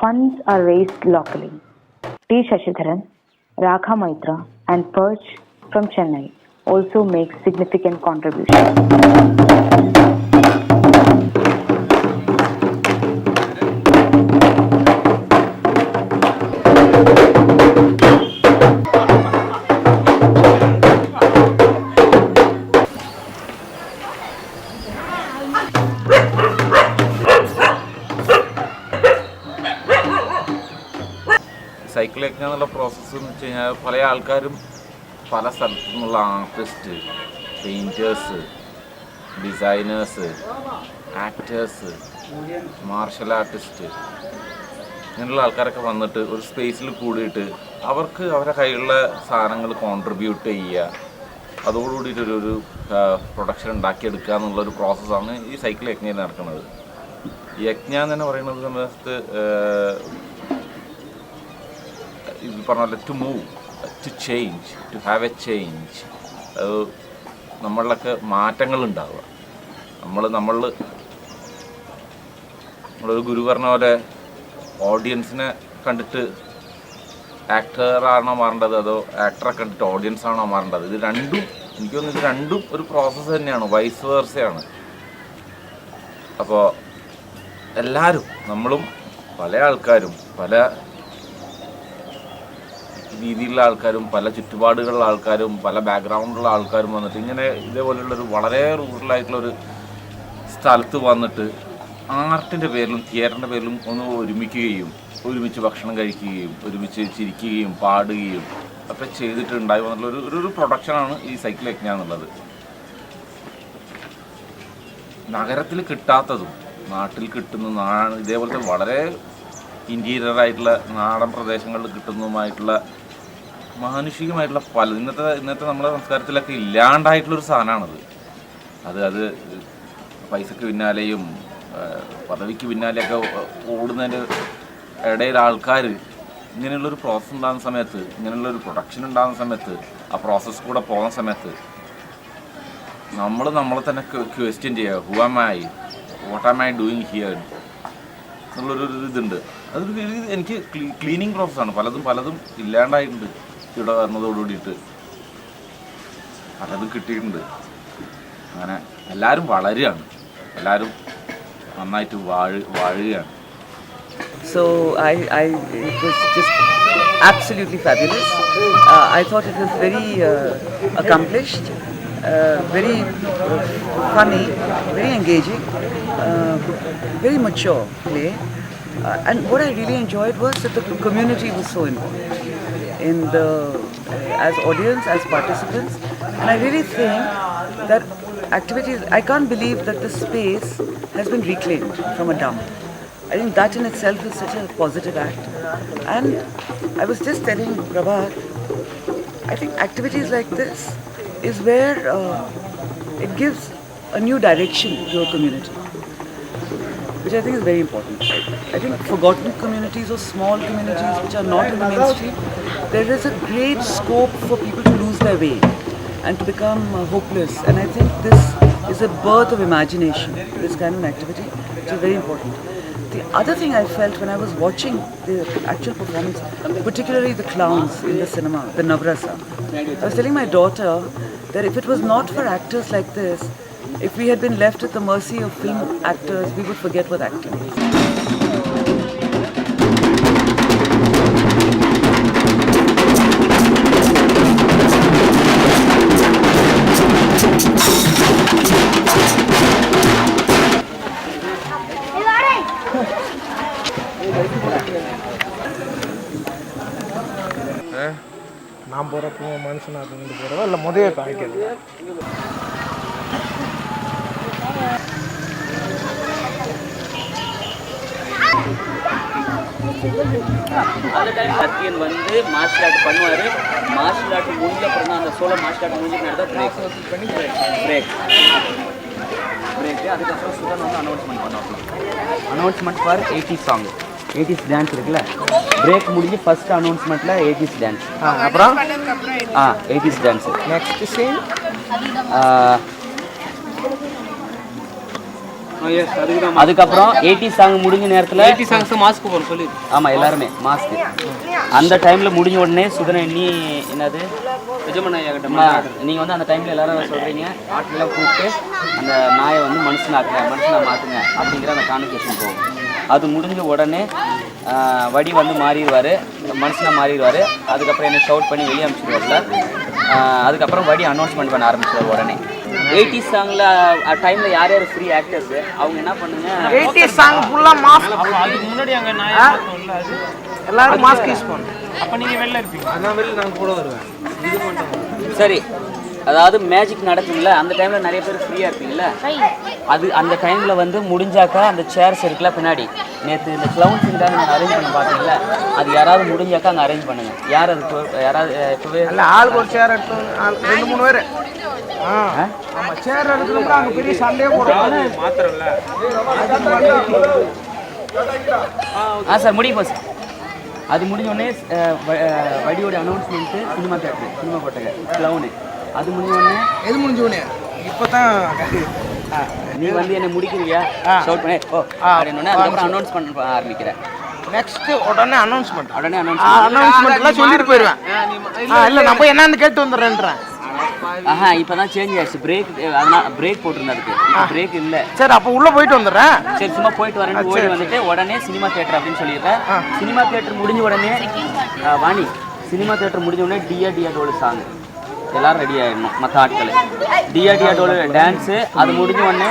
Funds are raised locally. T. Shashidharan, Rakha Maitra and Perch from Chennai also make significant contributions. Cycle യജ്ഞ എന്നുള്ള process എന്ന് വെച്ച് കഴിഞ്ഞാൽ പല ആൾക്കാരും പല സ്ഥലത്തു നിന്നുള്ള artist, painters, designers, actors, martial artist ഇങ്ങനെയുള്ള ആൾക്കാരൊക്കെ വന്നിട്ട് ഒരു സ്പേസിൽ കൂടിയിട്ട് അവർക്ക് അവരുടെ കയ്യിലുള്ള സാധനങ്ങൾ കോൺട്രിബ്യൂട്ട് ചെയ്യുക, അതോടുകൂടിയിട്ടൊരു പ്രൊഡക്ഷൻ ഉണ്ടാക്കിയെടുക്കുക എന്നുള്ളൊരു പ്രോസസ്സാണ് ഈ സൈക്കിൾ യജ്ഞയിൽ നടക്കുന്നത്. യജ്ഞ എന്ന് തന്നെ പറയുന്നത് സമയത്ത് ഇത് പറഞ്ഞ to move, to change, to have a change, അത് നമ്മളിലൊക്കെ മാറ്റങ്ങൾ ഉണ്ടാവുക. നമ്മളൊരു ഗുരു പറഞ്ഞ പോലെ ഓഡിയൻസിനെ കണ്ടിട്ട് ആക്ടറാണോ മാറേണ്ടത് അതോ ആക്ടറെ കണ്ടിട്ട് ഓഡിയൻസ് ആണോ മാറേണ്ടത്? ഇത് രണ്ടും എനിക്ക് തോന്നുന്നു ഇത് രണ്ടും ഒരു പ്രോസസ്സ് തന്നെയാണ്, വൈസ് വേഴ്സയാണ്. അപ്പോൾ എല്ലാവരും, നമ്മളും പല ആൾക്കാരും പല രീതിയിലുള്ള ആൾക്കാരും പല ചുറ്റുപാടുകളുള്ള ആൾക്കാരും പല ബാക്ക്ഗ്രൗണ്ടിലുള്ള ആൾക്കാരും വന്നിട്ട് ഇങ്ങനെ ഇതേപോലെയുള്ളൊരു വളരെ റൂറലായിട്ടുള്ളൊരു സ്ഥലത്ത് വന്നിട്ട് ആർട്ടിൻ്റെ പേരിലും തിയേറ്ററിൻ്റെ പേരിലും ഒന്ന് ഒരുമിക്കുകയും ഒരുമിച്ച് ഭക്ഷണം കഴിക്കുകയും ഒരുമിച്ച് ചിരിക്കുകയും പാടുകയും ഒക്കെ ചെയ്തിട്ടുണ്ടായി വന്നിട്ടുള്ള ഒരു പ്രൊഡക്ഷനാണ് ഈ സൈക്കിൾ യജ്ഞ എന്നുള്ളത്. നഗരത്തിൽ കിട്ടാത്തതും നാട്ടിൽ കിട്ടുന്ന ഇതേപോലത്തെ വളരെ ഇൻറ്റീരിയറായിട്ടുള്ള നാടൻ പ്രദേശങ്ങളിൽ കിട്ടുന്നതുമായിട്ടുള്ള മാനുഷികമായിട്ടുള്ള പല ഇന്നത്തെ നമ്മുടെ സംസ്കാരത്തിലൊക്കെ ഇല്ലാണ്ടായിട്ടുള്ളൊരു സാധനമാണത്. അത് പൈസക്ക് പിന്നാലെയും പദവിക്ക് പിന്നാലെയൊക്കെ ഓടുന്നതിൻ്റെ ഇടയിൽ ആൾക്കാർ ഇങ്ങനെയുള്ളൊരു പ്രോസസ്സ് ഉണ്ടാകുന്ന സമയത്ത്, ഇങ്ങനെയുള്ളൊരു പ്രൊഡക്ഷൻ ഉണ്ടാകുന്ന സമയത്ത്, ആ പ്രോസസ്സ് കൂടെ പോകുന്ന സമയത്ത് നമ്മളെ തന്നെ ക്വസ്റ്റ്യൻ ചെയ്യുക, who am I, what am I doing here എന്നുള്ളൊരു ഇതുണ്ട്. അതൊരു എനിക്ക് ക്ലീനിങ് പ്രോസസ്സാണ്. പലതും ഇല്ലാണ്ടായിട്ടുണ്ട് ഇവിടെ വരുന്നതോടുകൂടിയിട്ട്, പലതും കിട്ടിയിട്ടുണ്ട്. അങ്ങനെ എല്ലാവരും വളരുകയാണ്, എല്ലാവരും നന്നായിട്ട് വാഴുകയാണ്. So it was just absolutely fabulous. I thought it was very accomplished, very funny, very engaging, very mature play. And what I really enjoyed was that the community was so involved in as audience, as participants. And I really think that activities, I can't believe that the space has been reclaimed from a dump. I think that in itself is such a positive act. And I was just telling Prabhat, I think activities like this is where it gives a new direction to a community, which I think is very important. I think forgotten communities or small communities which are not in the mainstream, there is a great scope for people to lose their way and to become hopeless. And I think this is a birth of imagination, this kind of activity, which is very important. The other thing I felt when I was watching the actual performance, particularly the clowns in the cinema, the Navrasa, I was telling my daughter that if it was not for actors like this, if we had been left at the mercy of film actors, we would forget what acting is. நான் போகிறப்போ மனுஷனாக இருந்து போகிறதா இல்லை முதைய காய்க்கிறது? அந்த time Sathiyan வந்து marshal art பண்ணுவார். Marshal art முடிஞ்ச அப்புறம் தான் அந்த சோழ மார்ஷல் ஆர்ட் முடிஞ்ச பின்னாடி தான் பிரேக் அதுக்கப்புறம் சுதன் வந்து அனௌன்ஸ்மெண்ட் பண்ணுவாங்க. Announcement for 80s song, 80s dance இருக்குல்ல, பிரேக் முடிஞ்சு ஃபர்ஸ்ட் அனௌன்ஸ்மெண்ட்டில் 80s டான்ஸ், அப்புறம் 80s டான்ஸ். நெக்ஸ்ட் சீன் அதுக்கப்புறம் 80 சாங் முடிஞ்ச நேரத்தில் 80 சாங்ஸ் மாஸ்க் போட சொல்லி. ஆமாம் எல்லாருமே மாஸ்க். அந்த டைமில் முடிஞ்ச உடனே சுதரன் நீ என்னது நீங்கள் வந்து அந்த டைமில் எல்லாரும் சொல்கிறீங்க ஆட்கள்லாம் கூப்பிட்டு அந்த நாயை வந்து மனுஷனாக மாற்றுங்க அப்படிங்கிற அந்த கான்வர்சேஷன் போகும். அது முடிஞ்ச உடனே வடி வந்து மாறிடுவார், மனுஷனாக மாறிடுவார். அதுக்கப்புறம் என்ன ஷவுட் பண்ணி வெளியே அனுப்பிச்சிடுவார்ல. அதுக்கப்புறம் வடி அனௌன்ஸ்மெண்ட் பண்ண ஆரம்பிச்சிடுவார் உடனே. 80s சாங்கில் டைமில் யார் யார் ஃப்ரீ ஆக்டர்ஸ் அவங்க என்ன பண்ணுங்க 80s சாங் ஃபுல்லாக மாஸ்க். அதுக்கு முன்னாடி அங்கே நான் எல்லாரும் மாஸ்க் யூஸ் பண்ணும். அப்போ நீங்கள் வெளில இருப்பீங்க. அதான் வெளில நான் கூட வருவேன். இது பண்ணுறேன். சரி, அதாவது மேஜிக் நடக்கும்ல அந்த டைமில் நிறைய பேர் ஃப்ரீயாக இருப்பீங்கள. அது அந்த டைமில் வந்து முடிஞ்சாக்கா அந்த சேர்ஸ் இருக்குல்ல பின்னாடி நேற்று இந்த க்ளவுன்ஸுக்காக நீங்கள் அரேஞ்ச் பண்ண பார்த்தீங்களா, அது யாராவது முடிஞ்சாக்கா அங்கே அரேஞ்ச் பண்ணுங்க. யார் அது யாராவது இப்போவே இல்லை ஆளுக்கு ஒரு சேர் எடுத்து 2-3 பேர். ஆமாம் சேர் எடுத்துக்கிட்டு அங்கே பெரிய சண்டையே போடுறாங்க. மாத்திரம்ல. சார் முடியும் சார். அது முடிஞ்சோடனே வடியோட அனௌன்ஸ்மெண்ட்டு சினிமா கொட்டகை க்ளவுனு அது முடிஞ்சோடனே எது முடிஞ்சோடனே இப்போ தான் நீ வந்து என்னை முடிக்கிறியா ஷவுட் பண்ணி அப்படின்னோடனே அதுக்கப்புறம் அனௌன்ஸ் பண்ண ஆரம்பிக்கிறேன். நெக்ஸ்ட் உடனே அனௌன்ஸ்மெண்ட் அனௌன்ஸ்மெண்ட்லாம் சொல்லிட்டு போயிடுவேன். இல்லை நான் போய் என்னன்னு கேட்டு வந்துடுறேன்றேன். இப்போ தான் சேஞ்ச் ஆயிடுச்சு. அதனால பிரேக் போட்டிருந்ததுக்கு பிரேக் இல்லை. சரி அப்போ உள்ளே போயிட்டு வந்துடுறேன். சரி சும்மா போயிட்டு வரேன்னு ஓடி வந்துட்டு உடனே சினிமா தியேட்டர் அப்படின்னு சொல்லியிருக்கேன். சினிமா தியேட்டர் முடிஞ்ச உடனே சினிமா தியேட்டர் முடிஞ்ச உடனே டிஆ டோல் சாங் எல்லாரும் ரெடி ஆகிடணும். மற்ற ஆட்கள் டிஆ டோல் டான்ஸு அது முடிஞ்ச உடனே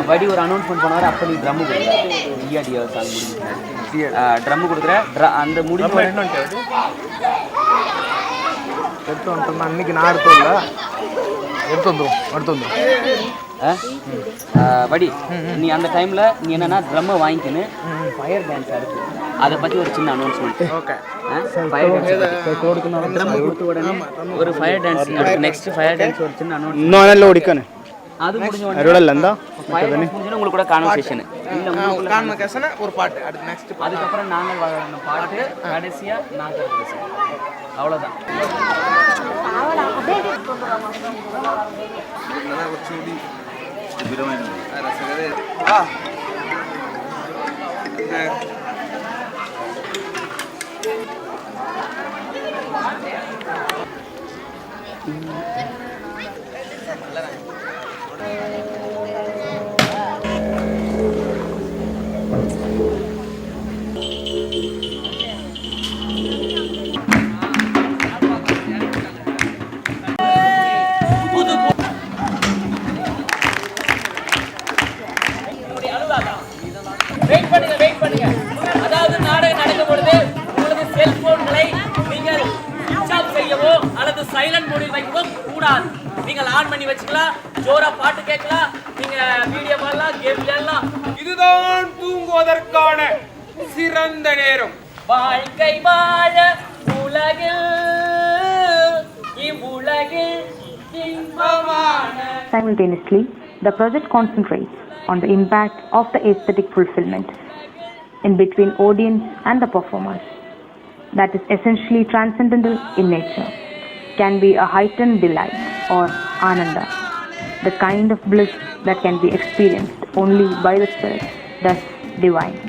வடி ஒரு அனௌன்ஸ்மெண்ட் பண்ணுவார். அப்போ நீ ட்ரம்மு கொடுக்குற டிஆ சாங் முடிஞ்சு ட்ரம்மு கொடுக்குற அந்த முடிஞ்ச எடுத்து வந்துட்டோம்னா அன்னைக்கு நான் எடுத்து வந்துடும் வடி நீ அந்த டைமில் நீ என்னன்னா ட்ரம்மை வாங்கிக்கின்னு ஃபயர் டான்ஸ் இருக்கு அதை பற்றி ஒரு சின்ன announcement. Okay fire dance drum கொடுத்த உடனே ஒரு fire dance next fire dance ஒரு சின்ன அனௌன்ஸ்மெண்ட். ಇನ್ನೊಂದೆಲ್ಲ ಹುಡುಕನೆ அது முடிஞ்ச உடனே உங்களுக்கு கூட கான்வர்சேஷன் ஒரு பாட்டு அடுத்து நெக்ஸ்ட். அதுக்கப்புறம் நாங்கள் பாட்டு கடைசியாக நாங்கள் அவ்வளோதான். வெயிட் பண்ணுங்க. அதாவது நாடகம் நடக்கும் பொழுது உங்களுக்கு செல்போன்களை நீங்கள் சுவிட்ச் ஆஃப் செய்யவோ அல்லது சைலண்ட் மோடில் வைக்கவோ கூடாது. நீங்கள் ஆன் பண்ணி வச்சுக்கலாம், ஜோரா பாட்டு கேட்கலாம், நீங்க வீடியோ பார்க்கலாம், கேம் விளையாடலாம். இதுதான் தூங்குவதற்கான சிறந்த நேரம். வாழ்க்கை வாழ உலகில் இவ்வுலகில் இன்பமான. Simultaneously, the project concentrates on the impact of the aesthetic fulfillment in between audience and the performers. That is essentially transcendental in nature, can be a heightened delight or ananda, the kind of bliss that can be experienced only by the spirit, thus divine.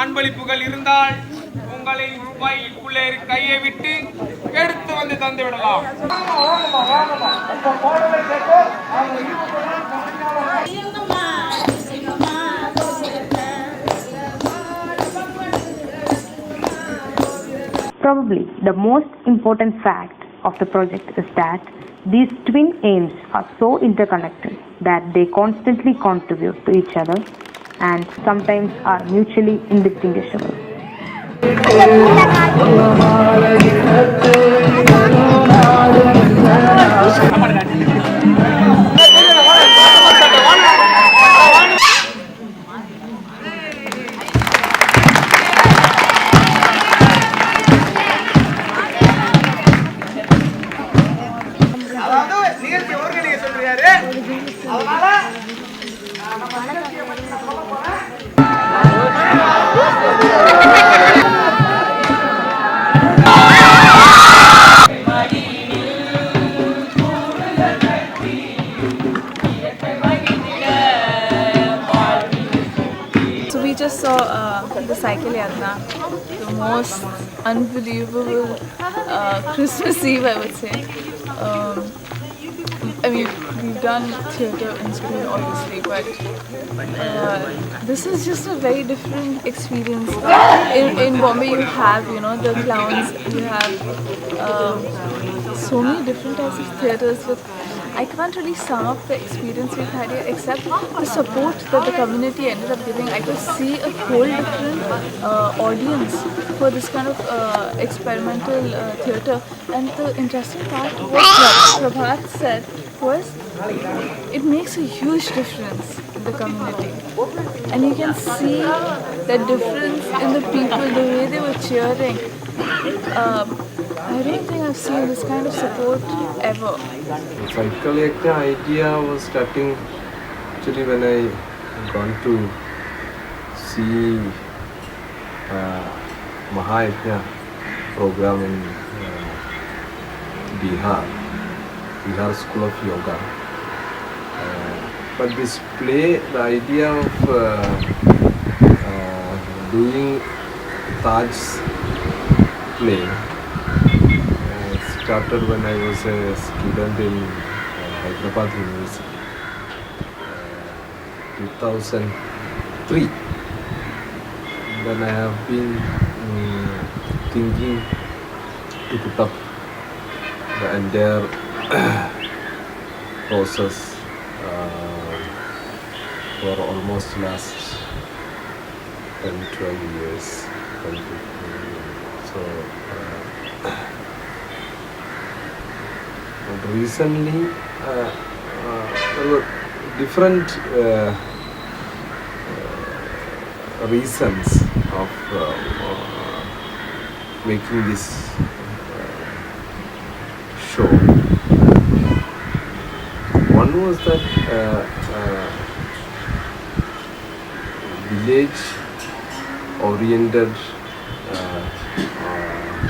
அன்பளிப்புகள் இருந்தால் உங்களை பைக்குள்ளே கையை விட்டு எடுத்து வந்து தந்து விடலாம். Probably the most important fact of the project is that these twin aims are so interconnected that they constantly contribute to each other and sometimes are mutually indistinguishable. அதாவது நிகழ்ச்சி ஒருங்கிணைக்க சொல்றாரு. அதனால நம்ம நிகழ்ச்சியை பத்தி நான் சொல்ல போறேன். So we just saw the cycle Yajna, the most unbelievable Christmas Eve, I would say. I mean, we've done theatre in school, obviously, but this is just a very different experience. In Bombay, you have, the clowns, you have so many different types of theatres with. I can't really sum up the experience we've had here except the support that the community ended up giving. I could see a whole different audience for this kind of experimental theatre. And the interesting part, what Prabhat said, was it makes a huge difference in the community. And you can see the difference in the people, the way they were cheering. I don't think I've seen this kind of support ever. The cycle Yajna idea was starting actually when I gone to see Mahayajna program in Bihar School of Yoga. But this play, the idea of doing Taj's play started when I was a student in Hyderabad University, 2003. Then I have been thinking to put up the entire process for almost last 10-12 years. So but recently there were different reasons of making this show. One was that village oriented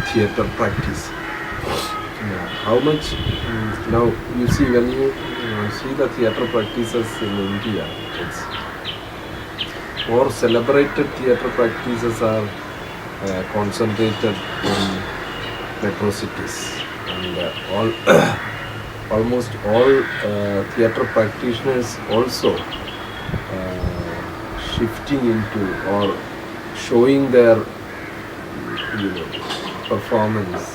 theatre practice. How much now you see when you see the theatre practices in India, it's more celebrated theatre practices are concentrated in metro cities, and almost all theatre practitioners also shifting into or showing their performance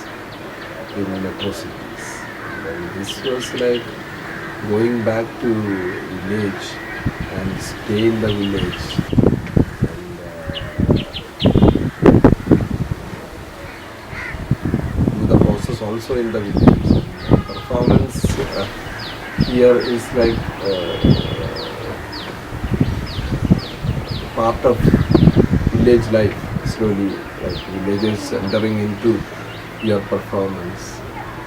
in metro cities. And this was like going back to village and stay in the village and do the process also in the village. Performance here is like part of village life, slowly, like villagers entering into your performance,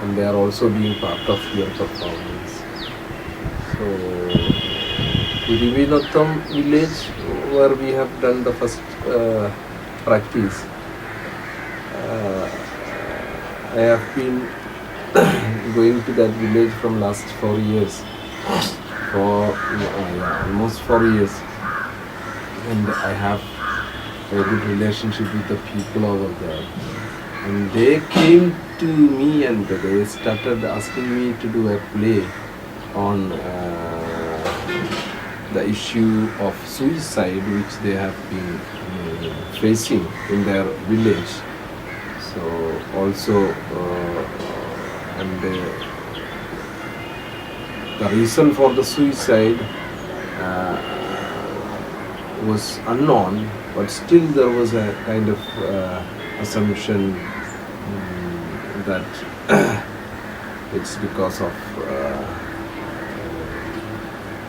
and they are also being part of your performance. So Kuruvinatham village, where we have done the first practice, I have been going to that village from last 4 years, almost 4 years, and I have a good relationship with the people over there. And they came to me and they started asking me to do a play on the issue of suicide which they have been facing in their village. So also and the reason for the suicide was unknown, but still there was a kind of assumption that it's because of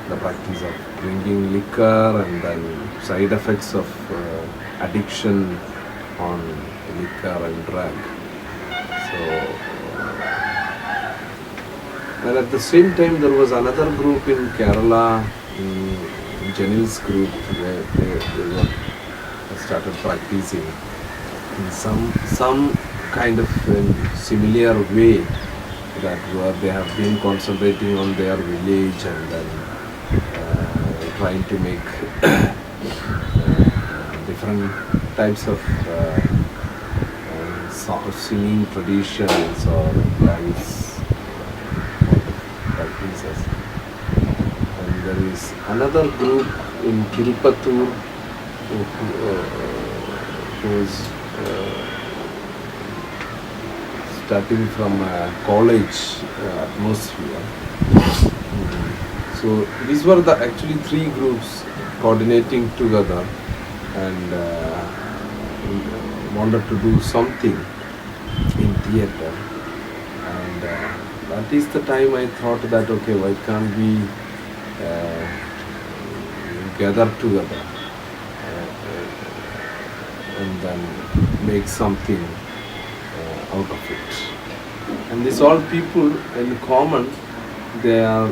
the practice of drinking liquor and then side effects of addiction on liquor and drug. So, and at the same time there was another group in Kerala, Janil's group, where they started practicing in some kind of similar way, that where they have been concentrating on their village and then trying to make different types of singing traditions or dance practices. And there is another group in Kilpatur who is starting from a college atmosphere. So these were the actually three groups coordinating together and wanted to do something in theatre. And that is the time I thought that, okay, why can't we gather together and then make something out of it. And these all people in common, they are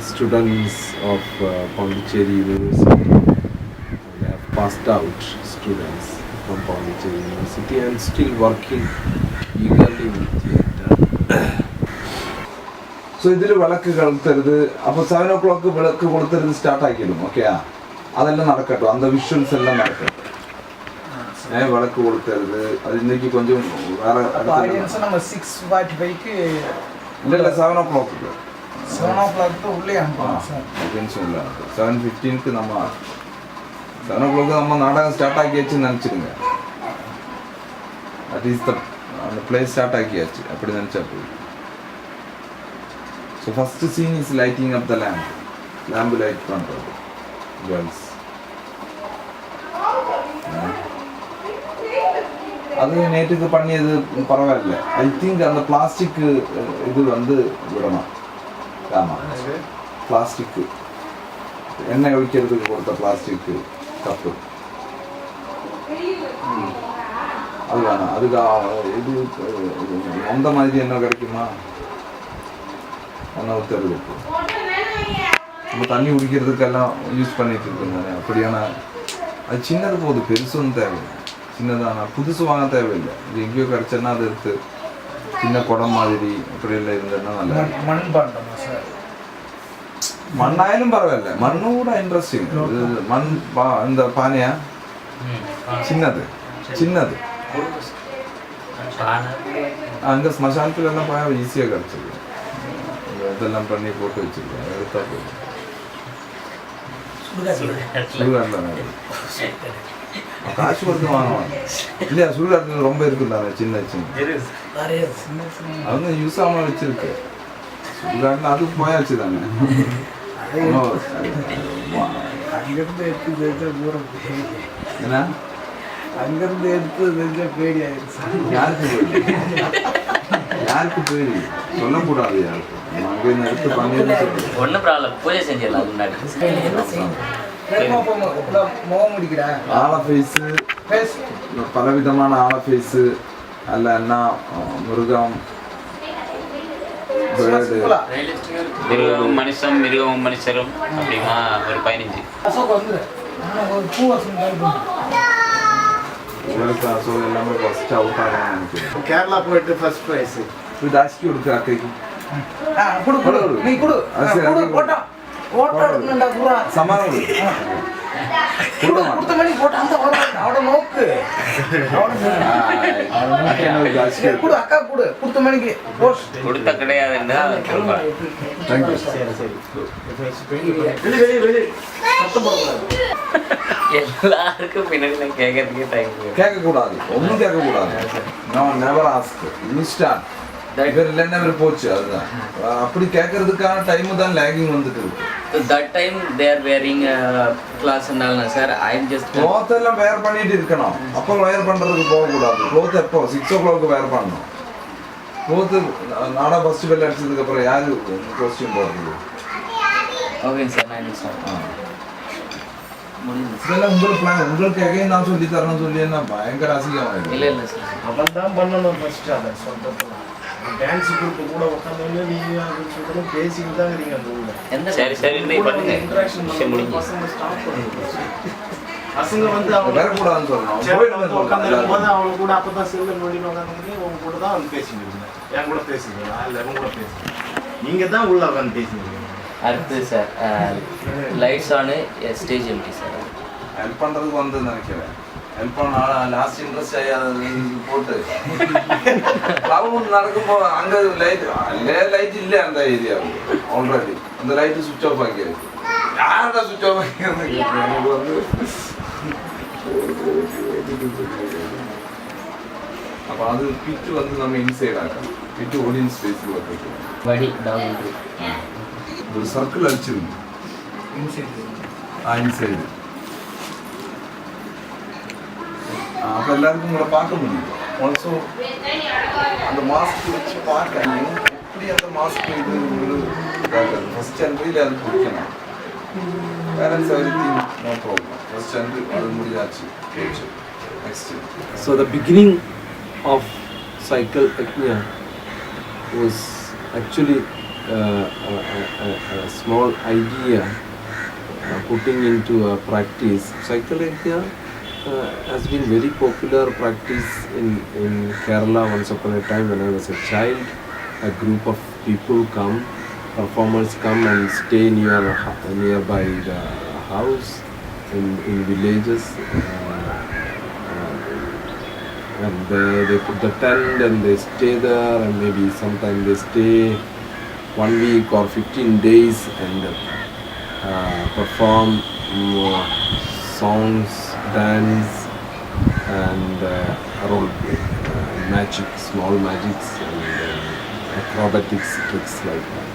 students of Pondicherry University. They have passed out students from Pondicherry University and still working eagerly with theatre. So ഇതിൽ വിളക്ക് കൊളുത്തരുത്. അപ്പോൾ 7 o'clock വിളക്ക് കൊളുത്തരുത് start ആക്കിയിടും. ഓക്കെയാ, അതെല്ലാം നടക്കട്ടോ, அந்த visuals எல்லாம் நடக்கட்டும். விளக்கு கொளுத்தരുது. அது இன்னைக்கு கொஞ்சம் வேற ஆடியன்ஸ் நம்ம 6 வாட் பைக்கு இல்ல 7 o'clock 7 o'clock உள்ளே அனுப்பலாம் சார். ஆடியன்ஸ் உள்ள 7:15 நம்ம 7 o'clock நம்ம நாடகம் ஸ்டார்ட் ஆக்கியாச்சுன்னு நினைச்சிருங்க. That is the அந்த play ஸ்டார்ட் ஆக்கியாச்சு அப்படி நினைச்சா போய். So first scene is lighting up the lamp. Lamp light பண்றது girls. அது நேற்றுக்கு பண்ணியது பரவாயில்ல. ஐ திங்க் அந்த பிளாஸ்டிக் இது வந்து விடணும். ஆமாம், பிளாஸ்டிக் எண்ணெய் ஒழிக்கிறதுக்கு கொடுத்த பிளாஸ்டிக் கப்பு அது வேணாம். அதுக்கு இது அந்த மாதிரி என்ன கிடைக்குமா, எண்ணெய் ஊற்றுறதுக்கு நம்ம தண்ணி குடிக்கிறதுக்கெல்லாம் யூஸ் பண்ணிட்டு இருக்கோம் தானே. அப்படியான அது சின்னது போகுது, பெருசும் தேவையில்லை. சின்னதான புதுசு வாங்க தேவையில்லை. இது எங்கேயோ கிடச்சேன்னா அது எடுத்து சின்ன குடம் மாதிரி இப்படியெல்லாம் இருந்ததுன்னா நல்லா. மண் பண்ணணும் சார். மண்ணாயாலும் பரவாயில்ல, மண்ணு கூட இன்ட்ரெஸ்டிங். மண் இந்த பானையா சின்னது சின்னது அங்கே ஸ்மசானத்துல எல்லாம் போய் ஈஸியாக கிடச்சிது. இதெல்லாம் பண்ணி போட்டு வச்சிருக்கேன், எடுத்தா போதும். சுடுகாட்டில் காசு கொடுத்து வாங்குவாங்க இல்லையா? சுடுகாட்டில் ரொம்ப இருக்குது தானே, சின்ன சின்ன அவங்க யூஸ் ஆகாமல் வச்சிருக்கு. சுடுகாட்டில் அது போயாச்சு தானே. அங்கிருந்து எடுத்து தெரிஞ்ச தூரம் ஏன்னா அங்கிருந்து எடுத்து தெரிஞ்ச பேடி ஆயிடுச்சு. யாருக்கு பேடி சொல்லக்கூடாது. யாருக்கு அங்கிருந்து எடுத்து பண்ணிட்டு ஒன்றும் ப்ராப்ளம், பூஜை செஞ்சிடலாம். அது முன்னாடி முகம் முடிக்கிறேன். ஆள ஃபேஸு, பலவிதமான ஆள ஃபேஸு அல்ல என்ன மிருகம், மிருகம் மனுஷம், மிருகம் மனுஷரும் அப்படிமா ஒரு 15. உங்களுக்கு அசோக் எல்லாமே ஃபஸ்ட் அவுட் ஆகணும்னு நினைக்கிறேன். கேரளா போயிட்டு ஃபர்ஸ்ட் ப்ரைஸ் இது அரிசி கொடுக்கு அக்கைக்கு நீ கொடு போட்டா ஓட்டா சமாளம் கொடுத்த மணி போட்டா அந்த அவட நோக்கு கொடு அக்கா கொடு கொடுத்த மணிக்கு போஸ்ட் கொடுத்த கிடையாதுன்னா தேங்க்யூ. எல்லாருக்கும் பின்னாடி நான் கேட்கறதுக்கே தேங்க்யூ. கேட்கக்கூடாது, ஒன்றும் கேட்கக்கூடாது. நான் நெவர் ஆஸ்க், இன்ஸ்டான்ட் இவர் இல்லைன்னா இவர் போச்சு. அதுதான் அப்படி கேட்கறதுக்கான டைமு தான் லேகிங் வந்துட்டு இருக்கு. that time they are wearing class and all, sir. I'm just cloth എല്ലാം വെയർ பண்ணிட்டு இருக்கணும். அப்போ வெயர் பண்றதுக்கு போக கூடாது. ക്ലോത്ത് எப்போ 6 o'clock வெயர் பண்ணணும். ക്ലോത്ത് நாடா ஃபர்ஸ்ட் பெல் அடிச்சதுக்கு அப்புறம் யாரு காஸ்டியூம் போடுறது? ஓகே சார், நான் understand. இதெல்லாம் உங்கள் பிளான். உங்களுக்கு எகைன் நான் சொல்லி தரணும் சொல்லி என்ன பயங்கர அசிங்கமாயிடும். இல்ல இல்ல சார், அவன் தான் பண்ணணும் ஃபர்ஸ்ட். அதை சொல்றதுல டான்ஸ் குரூப் கூட உட்காந்து நீங்க அது சொல்லணும் பேசிட்டு தான் இருக்கீங்க அந்த ஊர்ல. சரி சரி நீ பண்ணுங்க. இன்டராக்ஷன் பண்ணி பசங்க ஸ்டாப் பண்ணுங்க. பசங்க வந்து அவங்க வேற கூடாதுன்னு சொல்லணும். சேர்ந்து உட்காந்துருக்கும்போது அவங்க கூட அப்பதான் செல்ல நோண்டின்னு உட்காந்து அவங்க கூட தான் வந்து பேசிட்டு இருந்தீங்க. என் கூட பேசுங்க, இல்லை அவங்க கூட பேசுங்க. நீங்க தான் உள்ள உட்காந்து பேசிட்டு அடுத்து sir lights on, stage MD sir. Help பண்றதுக்கு வந்து நினைக்கிறேன். ஹெல்ப் பண்ண லாஸ்ட் இன்ட்ரெஸ்ட் ஆகி அதை போட்டு கிளவுட் நடக்கும்போது அங்கே லைட் இல்லை அந்த ஏரியாவில் ஆல்ரெடி. அந்த லைட்டு சுவிட்ச் ஆஃப் ஆக்கியிருக்கு. யாரோட சுவிட்ச் ஆஃப் ஆக்கியிருக்கு? எனக்கு வந்து அப்போ அது பிட்டு வந்து நம்ம இன்சைட் ஆகணும். பிட்டு ஆடியன்ஸ் ஸ்பேஸில் வந்துருக்கு. வடி டவுன் ஒரு சர்க்கிள் அடிச்சிருக்கு இன்சைடு. அப்போ எல்லாருக்கும் உங்களை பார்க்க முடியும். ஆல்சோ அந்த மாஸ்க் வச்சு பார்க்க எப்படி அந்த மாஸ்க் இது உங்களுக்கு ஃபர்ஸ்ட் ஜனவரியில் அது பிடிக்கணும். Parents everything no problem. First ஜனவரி அது முடியாச்சு. Next. So the beginning of cycle Yajna was actually a small idea putting into a practice. Cycle Yajna has been very popular practice in Kerala once upon a time when I was a child. A group of people come, performers come and stay nearby the house in villages. And they put the tent and they stay there, and maybe sometimes they stay 1 week or 15 days and perform songs, dance and role play, magic, small magics and acrobatics tricks like that.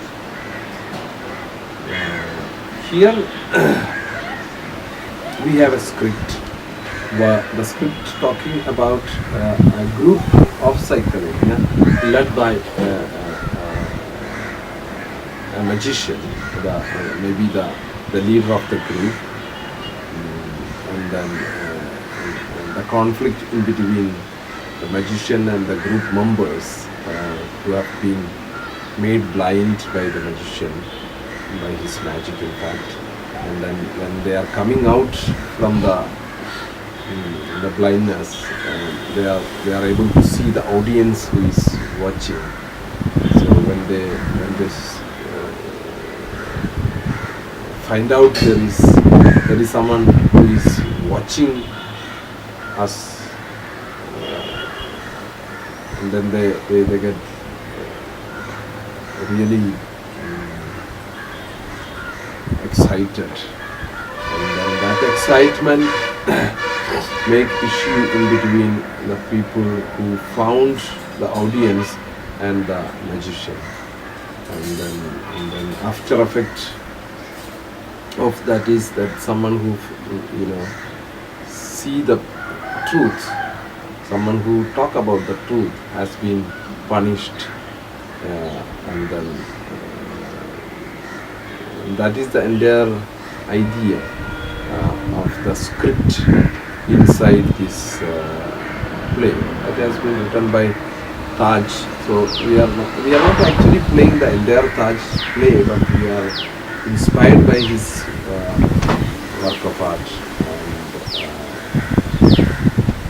Here we have a script. The script talking about a group of cycle Yajna led by a magician, maybe the leader of the group, and then the conflict in between the magician and the group members who have been made blind by the magician, by his magic in fact, and then when they are coming out from the blindness, they are able to see the audience who is watching. So when they find out there is someone who is watching us, and then they get really excited, and then that excitement make issue in between the people who found the audience and the magician, and then after effect of that is that someone who see the truth, someone who talk about the truth has been punished, and then that is the entire idea of the script inside this play that has been written by Taj. So we are not actually playing the entire Taj play, but we are inspired by his work of art,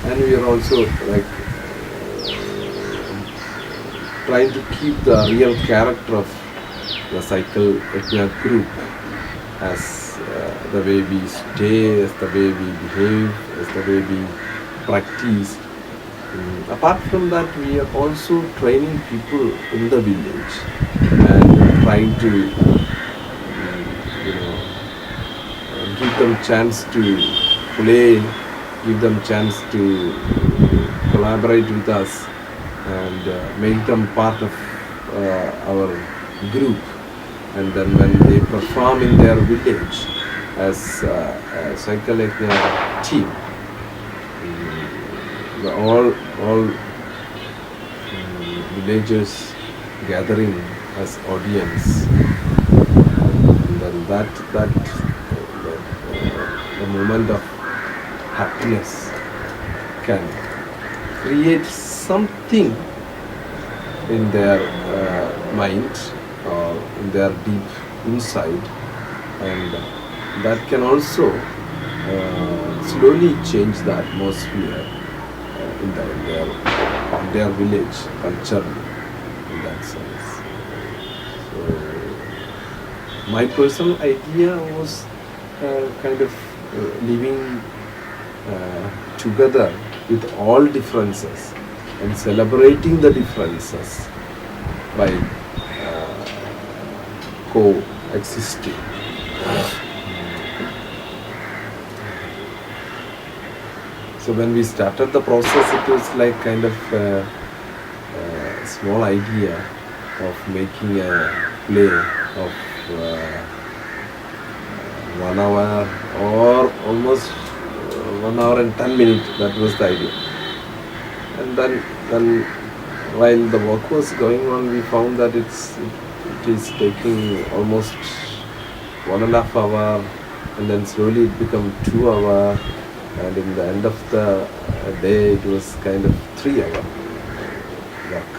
and we are also like trying to keep the real character of the cycle Yajna group as the way we stay, as the way we behave, as the way we practice. Apart from that, we are also training people in the village and trying to give them chance to play, give them chance to collaborate with us, and make them part of our group. and then when they perform in their village as a Cycle-Yajna team, all villagers gathering as audience, and then the moment of happiness can create something in their mind or in their deep inside, and that can also slowly change the atmosphere in their village culturally, in that sense. So my personal idea was kind of living together with all differences and celebrating the differences by coexisting. So when we started the process, it was like kind of a small idea of making a play of 1 hour or almost 1 hour and 10 minutes. That was the idea. And then while the work was going on, we found that it is taking almost 1.5 hours, and then slowly it became 2 hours, and in the end of the day it was kind of 3 hour work.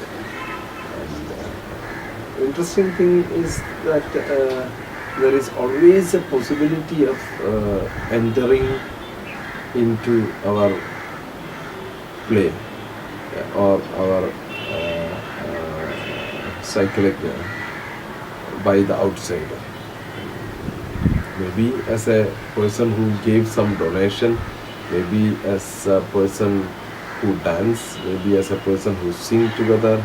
And the interesting thing is that there is always a possibility of entering into our play or our Cycle-Yajna by the outsider. Maybe as a person who gave some donation, maybe as a person who dance, maybe as a person who sing together,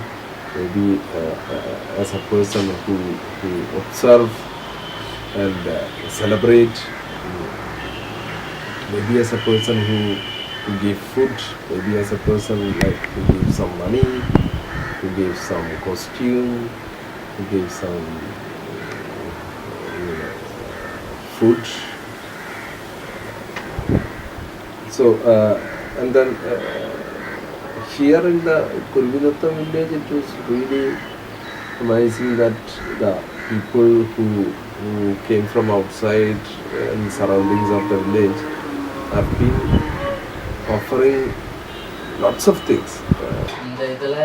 maybe as a person who observe and celebrate, maybe as a person who give food, maybe as a person like who give some money, who gave some costume, who gave some food. So and then here in the Kuruvinatham village, it was really amazing that the people who came from outside and surroundings of the village have been offering lots of things. இந்த இதில்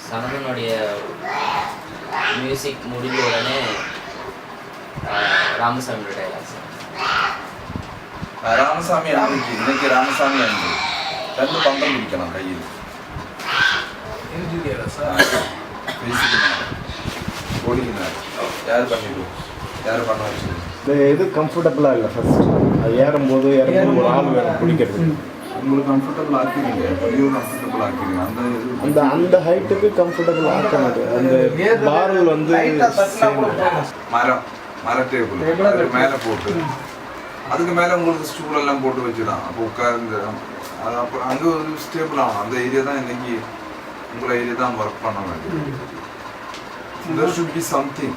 சனந்தனுடைய music முடிஞ்ச உடனே ராமசாமியோட dialogues. Ramasamy அன்னைக்கு இன்னைக்கு ராமசாமி அன்று 2 பிடிக்கணும் கையில் ஓடிக்கினார். யார் பண்ணிடுவோம், யார் பண்ண வச்சு எது கம்ஃபர்டபுளாக இல்லை ஃபர்ஸ்ட் அது ஏறும்போது ஒரு ஆள் வேணும் பிடிக்கிறது. உங்களுக்கு கம்ஃபர்டபுள் ஆக்கிடுங்க, பெரிய கம்ஃபர்டபுள் ஆக்கிடுங்க. அந்த ஹைட்டுக்கு கம்ஃபர்டபுள் ஆக்க மாட்டேன். அந்த பாரல் வந்து மர டேபிள் மேலே போட்டு அதுக்கு மேலே உங்களுக்கு ஸ்டூல் எல்லாம் போட்டு வச்சுதான் அப்போ உட்கார்ந்து அது அப்போ அங்கே ஒரு ஸ்டேபிள் ஆகணும். அந்த ஏரியா தான் இன்னைக்கு உங்களை ஏரியா தான் ஒர்க் பண்ண வேண்டியது. there should be something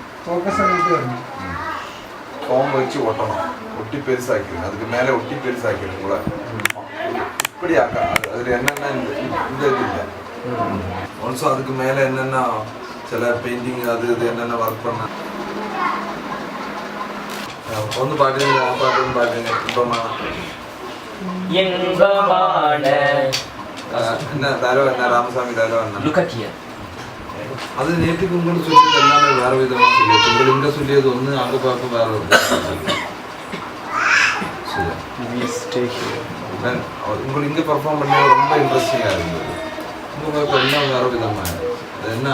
form வச்சு ஒட்டணும், ஒட்டி பெருசாக்கிடுங்க. அதுக்கு மேலே ஒட்டி பெருசாக்கிடுங்க. உங்களை இப்படி ஆக்கா அதில் என்னென்ன இந்த இது இல்லை. ஆல்சோ அதுக்கு மேலே என்னென்ன சில பெயிண்டிங் அது இது என்னென்ன ஒர்க் பண்ண ഒന്ന് പാട്ടുங்க പാട്ടും പാട്ടുங்க. ഇപ്പമാ என்ன ഡയലോഗ് என்ன ராமசாமி டயலாக் என்ன லுக் அட் ஹியர். அது நேற்றுக்கு உங்களுக்கு சொல்லியது எல்லாமே வேற விதமாக சொல்லியது. உங்களுக்கு இங்கே சொல்லியது ஒன்று, அங்கே பார்க்க வேற ஒரு உங்களுக்கு இங்கே பர்ஃபார்ம் பண்ண ரொம்ப இன்ட்ரெஸ்டிங்காக இருந்தது. இங்கே பார்க்க எல்லாம் வேற விதமாக அது என்ன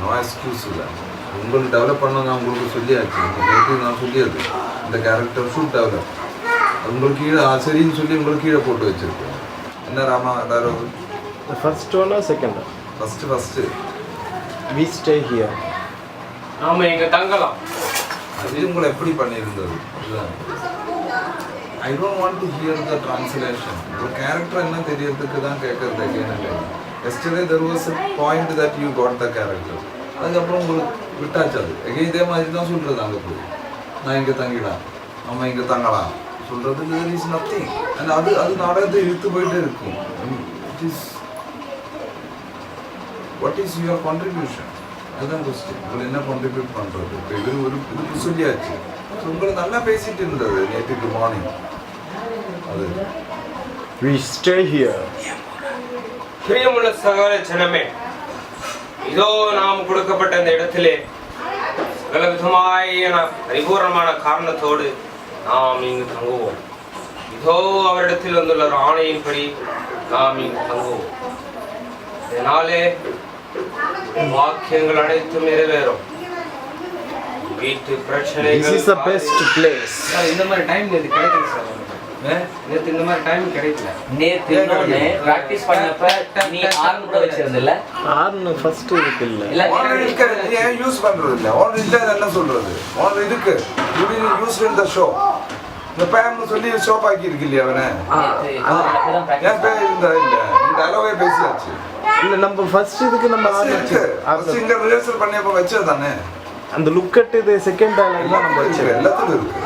நோ எக்ஸ்கியூஸ் இல்லை. உங்களுக்கு டெவலப் பண்ண நான் உங்களுக்கு சொல்லியாச்சு. உங்களுக்கு நான் சொல்லியது இந்த கேரக்டர் ஷுட் டெவலப். உங்களுக்கு கீழே சரின்னு சொல்லி உங்களுக்கு கீழே போட்டு வச்சுருக்கேன். என்ன ராமா டயலாக்? ஃபர்ஸ்ட் ஒன்னா செகண்டா? First we stay here. நாம இங்க தங்கலாம். அது உங்களை எப்படி பண்ணியிருந்தது? I don't want to hear the translation. ஒரு கேரக்டர் என்ன தெரியறதுக்கு தான் கேட்கறது. Yesterday there was a point that you got the character. அதுக்கப்புறம் உங்களுக்கு விட்டாச்சு அது. இதே மாதிரி தான் சொல்கிறது அங்கே போய். நான் இங்கே தங்கிடலாம், நம்ம இங்கே தங்கலாம் சொல்கிறதுக்கு there is nothing. And அது நாடகத்தை இழுத்து போயிட்டே இருக்கும். It is what is your contribution? அதுதான் கொஸ்டின். உங்களை என்ன கான்ட்ரிபியூட் பண்ணுறது? இப்போ இது ஒரு இதுக்கு சொல்லியாச்சு. உங்களை நல்லா பேசிட்டு இருந்தது நேற்றுக்கு மார்னிங். அது We stay here. பிரியமுள்ள சகோதர ஜனமே, இதோ நாம் கொடுக்கப்பட்ட இந்த இடத்திலே சகல விதமான பரிபூர்ணமான காரணத்தோடு நாம் இங்கு தங்குவோம். இதோ அவரிடத்தில் வந்துள்ள ஒரு ஆணையின்படி நாம் இங்கு தங்குவோம். இதனாலே வாக்கியங்கள் அனைத்தும் நிறைவேறும். வீட்டு பிரச்சனைகள். This is the best place. இந்த மாதிரி டைம் இது கிடைக்கல சார். நேத்து இந்த மாதிரி டைம் கிடைக்கல. நேத்து இன்னொன்னு பிராக்டிஸ் பண்ணப்ப நீ ஆர்ன் கூட வச்சிருந்தல. ஆர்ன் ஃபர்ஸ்ட் இருக்கு இல்ல. இல்ல ஏன் யூஸ் பண்றது இல்ல. ஆன் இல்ல என்ன சொல்றது? ஆன் இருக்கு. You will use in the show. இந்த பேர்னு சொல்லி ஷோ பாக்கி இருக்கு இல்லையா அவனே? ஏன் பேர் இந்த இல்ல. இந்த அளவே பேசியாச்சு. இல்ல நம்ம ஃபர்ஸ்ட் இதுக்கு நம்ம ஆரம்பிச்சு சிங்கர் ரிஹர்சல் பண்ணியப்ப வச்சது தானே. அந்த லுக் அட் இது செகண்ட் டயலாக் தான் நம்ம வச்சது. எல்லாத்துலயும் இருக்கு.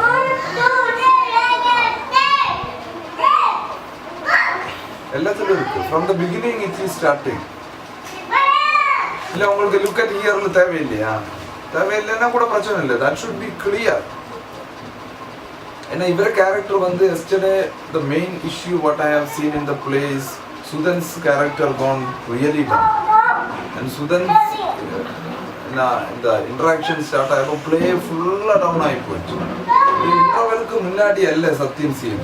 எல்லாத்துலயும் இருக்கு. From the beginning it is starting. இல்ல உங்களுக்கு லுக் அட் ஹியர்ல தேவையில்லையா? தேவையில்லைன்னா கூட பிரச்சனை இல்லை. That should be clear. ஏன்னா இவர கேரக்டர் வந்து yesterday the main issue what I have seen in the play is Sudhan's character gone really down. And Sudhan's இந்த இன்டராக்ஷன் ஸ்டார்ட் ஆகிப்போ பிளே ஃபுல்லாக டவுன் ஆகி போச்சு. இன்டர்வலுக்கு முன்னாடி அல்ல சத்தியம் சீன்,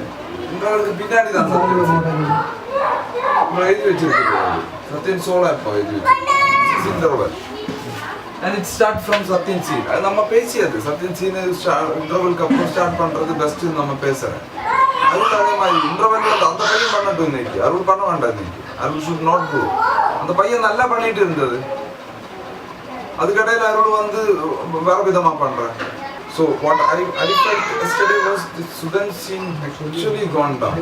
இன்டர்வலுக்கு பின்னாடி தான் சத்தியம் சீன் எழுதி வச்சிருக்கு. சத்தியம் சோலா இப்போ எழுதி வச்சிருக்கு interval. And it start from சத்தியம் சீன். அது நம்ம பேசியது சத்தியம் சீன் இன்டர்வலுக்கு அப்புறம் ஸ்டார்ட் பண்ணுறது பெஸ்ட்டுன்னு நம்ம பேசுகிறேன். அருள் அதே மாதிரி இன்டர்வல் அந்த பையன் பண்ணட்டும் இன்னைக்கு, அருள் பண்ண வேண்டாம் இன்னைக்கு. அருள் ஷுட் நாட் டூ. அந்த பையன் நல்லா பண்ணிட்டு இருந்தது, அதுக்கடையில் அருள் வந்து வேற விதமாக பண்ணுறேன். So what I felt yesterday was Sudhan scene actually gone down.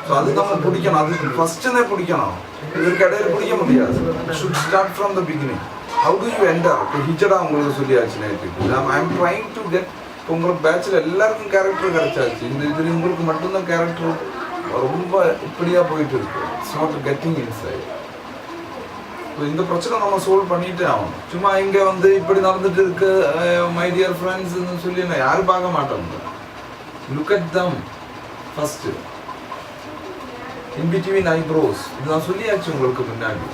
So அது நம்ம பிடிக்கணும், அது ஃபஸ்ட்டுனே பிடிக்கணும், இதற்கு இடையில பிடிக்க முடியாது. It should start from the beginning. How do you enter? இப்போ ஹிஜடா உங்களுக்கு சொல்லியாச்சு நேற்றுக்கு. I am trying to get உங்களுக்கு பேட்சில் எல்லாருக்கும் கேரக்டர் கிடைச்சாச்சு. இந்த இதில் உங்களுக்கு மட்டும்தான் கேரக்டர் ரொம்ப இப்படியாக போயிட்டு இருக்கு. It's not getting inside. இந்த பிரச்சனை நம்ம சால்வ் பண்ணிட்டே ஆகணும். சும்மா இங்கே வந்து இப்படி நடந்துட்டு இருக்கு மை டியர் ஃப்ரெண்ட்ஸ்ன்னு சொல்லி நான் யாரும் பார்க்க மாட்டோம். Look at them first in between eyebrows. இது நான் சொல்லியாச்சு உங்களுக்கு முன்னாடி.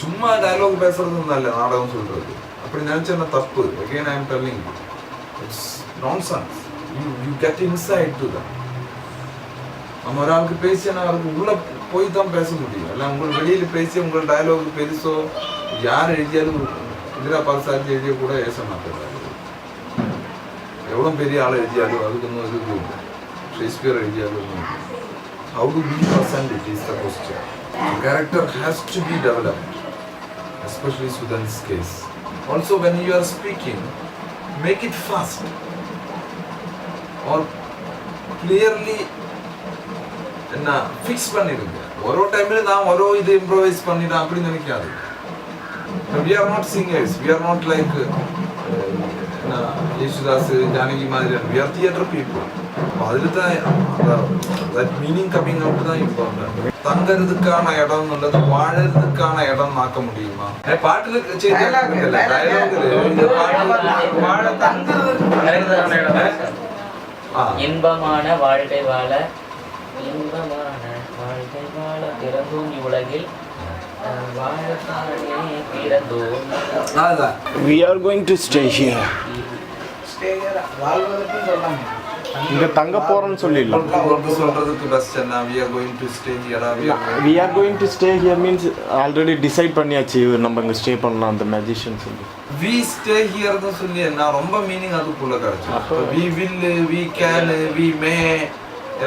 சும்மா டயலாக் பேசுறது இல்லை நாடகம் சொல்றது. அப்படி நினைச்சேன்னா தப்பு. Again I am telling it's nonsense. You get inside to them. நம்ம ஒரு ஆளுக்கு பேசினா அவருக்கு உள்ள போய் தான் பேச முடியும். இல்லை உங்களுக்கு வெளியில் பேசி உங்கள் டயலாக் பெருசோ யார் எழுதியாலும் இந்திரா பாரசாரதி எழுதிய கூட ஏச மாட்டாரு. எவ்வளோ பெரிய ஆள் எழுதியாலும் அதுக்கு ஒன்றும் இதுக்கு இல்லை. ஷேக்ஸ்பியர் எழுதியாலும் how to be present it is the question. Character has to be developed, especially Sudhan's case. Also when you are speaking, make it fast or clearly என்ன ஃபிக்ஸ் பண்ணிடுங்க. ஒரு டைமில் நான் ஒரு இது இம்ப்ரோவைஸ் பண்ணிட்டேன் அப்படின்னு நினைக்காது. we are not singers, we are not like Yesudas Janaki மாதிரி. we are theatre people. அதில் தான் that meaning coming out தான் important. தங்கறதுக்கான இடம் உள்ளது வாழறதுக்கான இடம் ஆக்க முடியுமா? பாட்டுல டயலாக் இந்த பாட்டு வாழ தங்கறதுக்கான இடம். இன்பமான வாழ்க்கை வாழ, இன்பமான வாழ்க்கை வாழ பிறந்தோம் இவ்வுலகில் வாழத்தானே பிறந்தோம். We are going to stay here. இங்க தங்க போறோம்னு சொல்லிடலாம். சொல்றதுக்கு பெஸ்ட் என்ன? we are going to stay here. we are going to stay here means already decide பண்ணியாச்சு நம்ம இங்க ஸ்டே பண்ணலாம் அந்த மேஜிஷியன் சொல்லி. we stay here னு சொல்லி நான் ரொம்ப மீனிங் அதுக்குள்ள கிடைச்சு. we will, we can, we may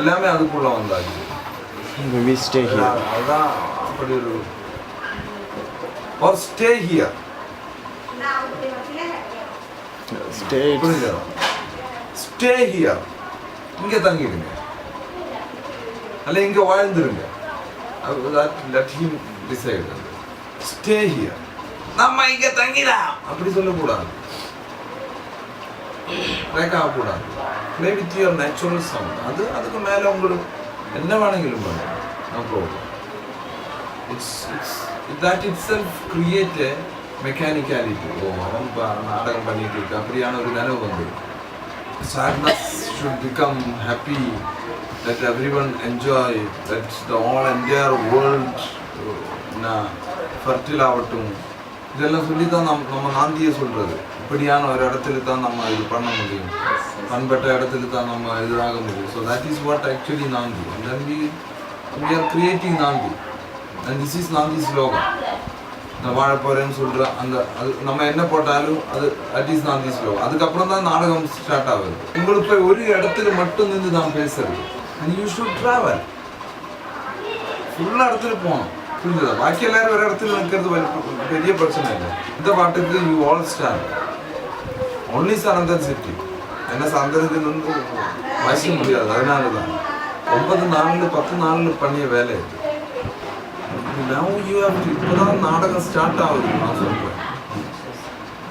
எல்லாமே அதுக்குள்ள வந்தாச்சு. we stay here. அதான் அப்படி ஒரு or stay here. stay here. இங்க தங்கிடுங்க அல்ல இங்க வாழ்ந்துருங்க. let him decide. Stay here. நம்ம இங்க தங்கிடலாம் அப்படி சொல்லக்கூடாது. பிரேக் ஆகக்கூடாது. Play with your natural sound. அதுக்கு மேலே உங்களுக்கு என்ன வேണമെങ്കിലും பண்ணலாம். No problem. It's that itself create a mechanicality. அவன் நாடகம் பண்ணிட்டு இருக்கு அப்படியான ஒரு நினைவு வந்து sadness should become happy, that everyone enjoy, that the whole entire world fertile ஆகட்டும். இதெல்லாம் சொல்லி தான் நம்ம நாந்தியை சொல்கிறது. இப்படியான ஒரு இடத்துல தான் நம்ம இது பண்ண முடியும், பண்பட்ட இடத்துல தான் நம்ம இதுவாக முடியும். So that is what actually nandi. And then we are creating nandi. And this is nandi ஸ்லோகம். நான் வாழ போகிறேன்னு சொல்கிற அது நம்ம என்ன போட்டாலும் தட் இஸ் நாந்தி ஸ்லோகம். அதுக்கப்புறம் தான் நாடகம் ஸ்டார்ட் ஆகுது. உங்களுக்கு போய் ஒரு இடத்துல மட்டும் நின்று தான் பேசுறது. And you should travel. ஃபுல்லாக இடத்துல போகணும். புரிஞ்சுதா? பாக்கி எல்லாரும் ஒரு இடத்துல நிற்கிறது பெரிய பிரச்சனை இல்லை. இந்த பாட்டுக்கு யூ ஆல் ஸ்டாண்ட் ஒன்லி சரந்தன் சிட்டி. ஏன்னா சந்தனுக்கு வந்து வாசிக்க முடியாது. அதனால தான் 9 நாள் 10 நாள் பண்ணிய வேலை இது. Now you have to, இப்போதான் நாடகம் ஸ்டார்ட் ஆகுது. நான் சொல்கிறேன்,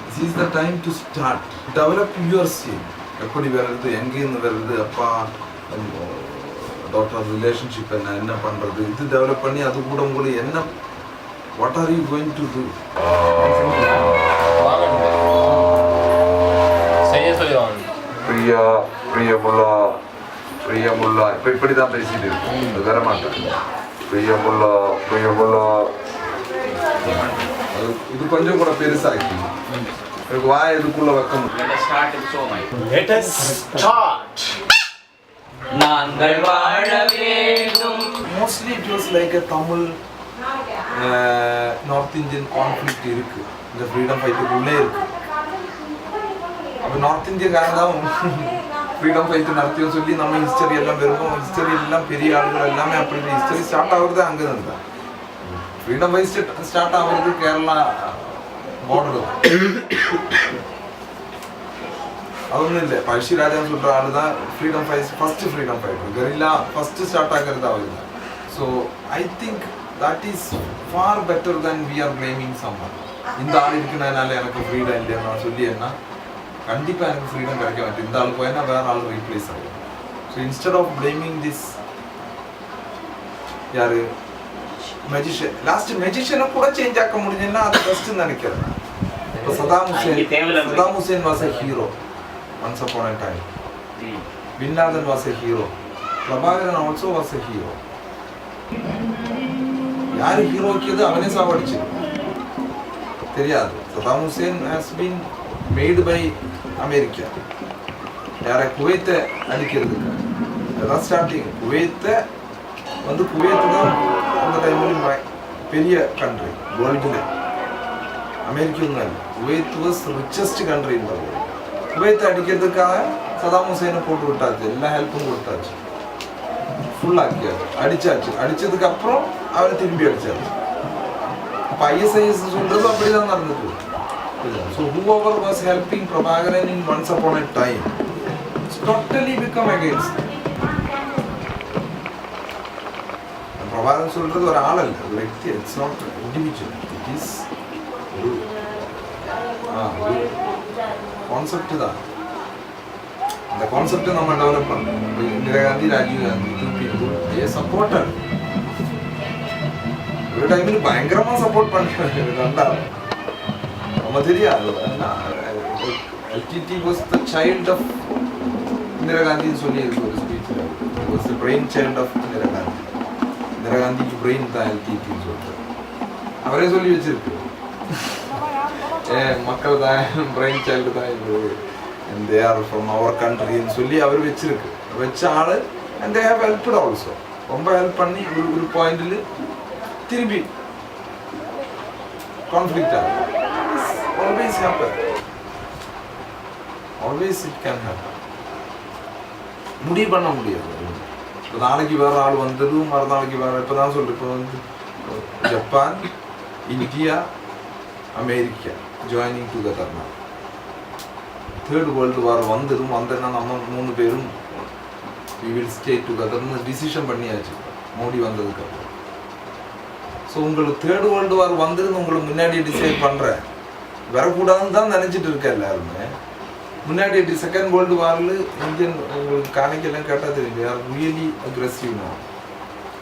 this is the time to start. Develop your scene. எப்படி வருது, எங்கேருந்து வருது, அப்பா டாக்டர் ரிலேஷன்ஷிப் என்ன பண்ணுறது, இது டெவலப் பண்ணி அது கூட உங்களுக்கு என்ன, what are you going to do. பிரியமுல்லா இப்போ இப்படி தான் பேசிட்டு இருக்கு. வர மாட்டேன். பிரியமுல்லா இது கொஞ்சம் கூட பெருசாக்கி எனக்கு வாய் இதுக்குள்ள வைக்க முடியும். நாங்கள் வாழ வேண்டும். Mostly it was like a Tamil North Indian conflict இருக்கு. இந்த ஃப்ரீடம் ஃபைட்டுக்குள்ளே இருக்கு. அப்போ நார்த் இந்தியக்காரன் தான் ஃப்ரீடம் ஃபைட்டு நடத்தியும் சொல்லி நம்ம ஹிஸ்டரி எல்லாம் பெருவோம். ஹிஸ்டரி எல்லாம் பெரிய ஆளுகள் எல்லாமே அப்படி ஹிஸ்டரி ஸ்டார்ட் ஆகுறது அங்கே தான். ஃப்ரீடம் ஃபைட் ஸ்டார்ட் ஆகுறது கேரளா பார்டர். அதொன்றும் இல்லை. பழஷிராஜான்னு சொல்கிற ஆள் தான் freedom fight first freedom fight guerrilla first start ஆகிறது அவர் தான். So I think that is far better then we are blaming someone. இந்த ஆள் இருக்குனால எனக்கு ஃப்ரீடம் இல்லையா நான் சொல்லி என்ன கண்டிப்பாக எனக்கு ஃப்ரீடம் கிடைக்க மாட்டேன். இந்த ஆள் போயினா வேறு ஆள் ரீப்ளேஸ் ஆகும். So instead of blaming this யார் மெஜிஷியன், லாஸ்ட் மெஜிஷியனை கூட சேஞ்ச் ஆக்க முடிஞ்சுன்னா அது பெஸ்ட்டுன்னு நினைக்கிறேன். இப்போ Saddam Hussein was a hero once upon a time. Bin Laden was a hero. Prabhakaran also was a hero. யார் ஹீரோ கியது அவனே சாவடிச்சு தெரியாது. Saddam Hussein has been made by America. யாரை குவைத்தை அடிக்கிறதுக்கு அதான் ஸ்டார்டிங். குவைத்தை வந்து குவைத்து தான் அந்த டைமில் பெரிய கண்ட்ரி வேர்ல்டில். அமெரிக்கா இல்லை, குவைத் வாஸ் ரிச்சஸ்ட் கண்ட்ரி இந்த வேர்ல்டு. குவைத்தை அடிக்கிறதுக்காக சதாம் ஹுசேனை போட்டு விட்டாச்சு, எல்லா ஹெல்ப்பும் கொடுத்தாச்சு, ஃபுல்லாக்கியாச்சு, அடிச்சாச்சு. அடிச்சதுக்கு அப்புறம் அவரை திரும்பி அடிச்சாச்சு. அப்போ ISIS சொல்றது அப்படிதான் நடந்துட்டு. So whoever was helping Prabhakaran in once upon a time, it's totally become against. Prabhakaran சொல்றது ஒரு ஆளல்ல, ஒரு व्यक्ति. It's not individual. It is ஒரு கான்செப்ட் தான். அந்த கான்செப்டை நம்ம டெவலப் பண்ணணும். Indira Gandhi, Rajiv Gandhi, two people supporter. ஒரு டைமில் பயங்கரமாக சப்போர்ட் பண்ணுறாங்க. ரெண்டாவது நம்ம தெரியாது. LTT was the child of Indira காந்தின்னு சொல்லி இருக்கு ஒரு ஸ்பீச்சில். It was the brain child of Indira Gandhi. Indira காந்திக்கு பிரெயின் தான் LTTன்னு சொல்லிட்டு அவரே சொல்லி வச்சிருக்கு. மக்கள் தான் பிரெயின் சைல்டு தான் இது, they are from our country ன்னு சொல்லி அவர் வச்சிருக்கு. வச்ச ஆள் and they have helped also. ரொம்ப ஹெல்ப் பண்ணி ஒரு பாயிண்டில் திரும்பி கான்ஃப்ளிக்ட் ஆகும். Always happen. Always it can happen. முடிவு பண்ண முடியாது. இப்போ நாளைக்கு வேற ஆள் வந்ததும் மறுநாளைக்கு வேற. இப்போ தான் சொல்கிறேன், இப்போ வந்து ஜப்பான், இந்தியா, அமெரிக்கா ஜாயினிங் டுகெதர்னா தேர்ட் வேர்ல்டு வார் வந்ததும் வந்தேன்னா நம்ம 3 பேரும் we will stay together ன்னு டிசிஷன் பண்ணியாச்சு மோடி வந்ததுக்கு அப்புறம். ஸோ உங்களுக்கு தேர்ட் வேர்ல்டு வார் வந்துருந்து உங்களுக்கு முன்னாடி டிசைட் பண்ணுறேன் வரக்கூடாதுன்னு தான் நினச்சிட்டு இருக்கேன் எல்லாருமே. முன்னாடி செகண்ட் வேர்ல்டு வாரில் இந்தியன் உங்களுக்கு காணிக்கெல்லாம் கேட்டால் தெரியும் யார் really aggressive no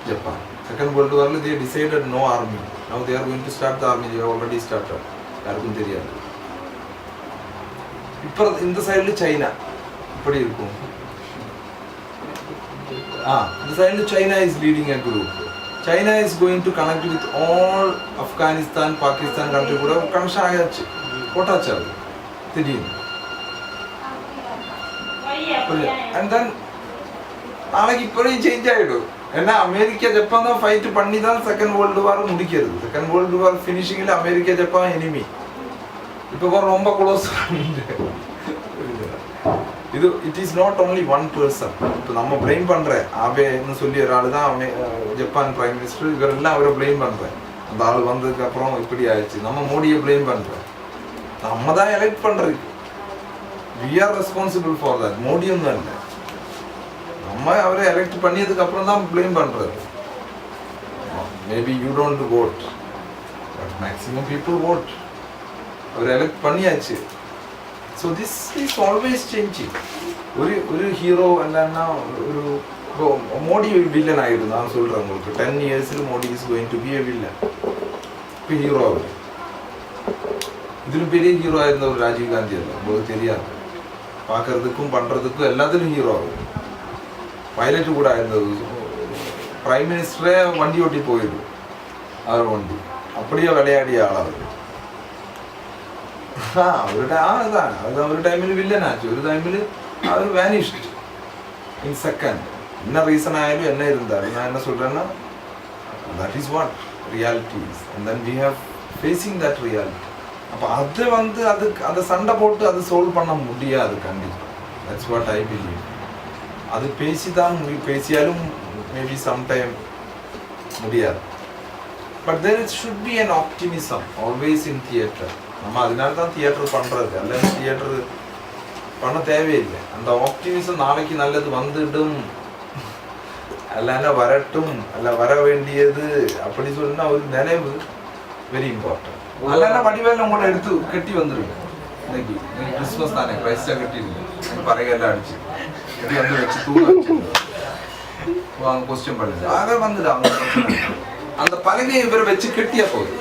Japan. Second world வாரில் they decided no army. Now they are going to start the army. They already started. யாருக்கும் தெரியாது. இப்போ இந்த சைடில் சைனா இப்படி இருக்கும். இந்த சைடில் China is leading a group. China is going to connect with all Afghanistan, Pakistan country கூட கனெக்ஷன் ஆயாச்சு போட்டாச்சு அது திடீர்னு. அண்ட் தென் நாளைக்கு இப்போதையும் சேஞ்ச் ஆகிடும். ஏன்னா அமெரிக்கா ஜப்பான் தான் ஃபைட் பண்ணி தான் செகண்ட் வேர்ல்டு வார் முடிக்கிறது. செகண்ட் வேர்ல்டு வார் ஃபினிஷிங்கில் அமெரிக்கா ஜப்பான் எனிமி. இப்போ ரொம்ப க்ளோஸ். இது it is not only one person. இப்போ நம்ம பிளேம் பண்ணுறேன் ஆபேன்னு சொல்லி ஒரு ஆள் தான் ஜப்பான் பிரைம் மினிஸ்டர். இவரெல்லாம் அவரை பிளேம் பண்ணுறேன். அந்த ஆள் வந்ததுக்கப்புறம் இப்படி ஆயிடுச்சு. நம்ம மோடியை பிளேம் பண்ணுறேன். நம்ம தான் எலெக்ட் பண்ணுறது. We are responsible for that. Modi ஒன்றும் இல்லை. நம்ம அவரை எலெக்ட் பண்ணியதுக்கப்புறம் தான் பிளேம் பண்ணுறது. Maybe you don't vote, but maximum people vote. அவர் எலெக்ட் பண்ணியாச்சு. So this is always changing. ஒரு ஹீரோ என்னன்னா ஒரு மோடி வில்லன் ஆகிடும். நான் சொல்கிறேன் உங்களுக்கு 10 yearsல Modi is going to be a villain. இப்போ ஹீரோ ஆகுது. இதில் பெரிய ஹீரோ ஆயிருந்த ஒரு ராஜீவ் காந்தி இல்லை உங்களுக்கு தெரியாது. பார்க்கறதுக்கும் பண்ணுறதுக்கும் எல்லாத்துலையும் ஹீரோ ஆகுது. பைலட்டு கூட ஆயிருந்தது. பிரைம் மினிஸ்டரே வண்டி ஓட்டி போயிடுது. அவர் வண்டி அப்படியே விளையாடிய ஆளாகுது. அது ஒரு டைமில் வில்லன் ஆச்சு. ஒரு டைமில் அவர் வேனிஷ்ட் இன் செகண்ட். என்ன ரீசன் ஆயாலும் என்ன இருந்தாலும் நான் என்ன சொல்கிறேன்னா that is what reality is. And then we have facing that reality. அப்போ அது அதுக்கு அந்த சண்டை போட்டு அது சால்வ் பண்ண முடியாது கண்டிப்பாக. That's what I believe. அது பேசியாலும் மேபி சம்டைம் முடியாது. But there should be an optimism always in theatre. நம்ம அதனால தான் தியேட்டர் பண்ணுறது. அல்லது தியேட்டர் பண்ண தேவையில்லை. அந்த ஆப்டிமிசம் நாளைக்கு நல்லது வந்துடும் அல்ல வரட்டும் அல்ல வர வேண்டியது அப்படி சொன்னா ஒரு நினைவு வெரி இம்பார்ட்டன்ட். அல்ல வடிவேல உங்களை எடுத்து கட்டி வந்துருங்க. இன்னைக்கு கிறிஸ்மஸ் தானே கிரைஸ்டா கட்டிடுங்க. பறையெல்லாம் அடிச்சு கட்டி வந்து வச்சு தூங்க வச்சு அவங்க கொஸ்டின் பண்ணுங்க. ஆக வந்துடு அவங்க அந்த பலகையை இவரை வச்சு கட்டியா போகுது.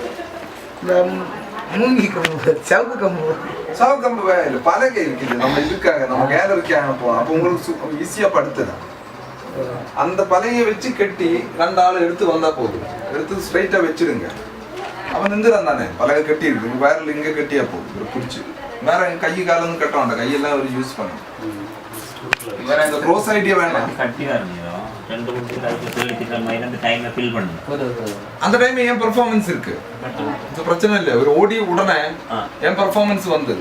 மூங்கி கம்பு சவு கம்பு இல்லை பலகை இருக்குது. நம்ம இதுக்காக நம்ம கேலரிக்காக போனோம். அப்போ உங்களுக்கு ஈஸியாக படுத்துதான். அந்த பலகையை வச்சு கட்டி 2 ஆள் எடுத்து வந்தா போதும். எடுத்து ஸ்ட்ரைட்டா வச்சிருங்க. அவன் நின்றுறான் தானே. பலகை கட்டி இருக்கு. வேற இங்கே கட்டியா போகுது. பிடிச்சி வேற கை காலம் கட்ட வேண்டாம். கையெல்லாம் அவர் யூஸ் பண்ண வேற இந்த க்ளோஸ் ஐடியா வேண்டாம். அந்த டைம் என் பெர்ஃபார்மன்ஸ் இருக்கு. பிரச்சனை இல்லை. ஒரு ஓடி உடனே என் பெர்ஃபார்மன்ஸ் வந்து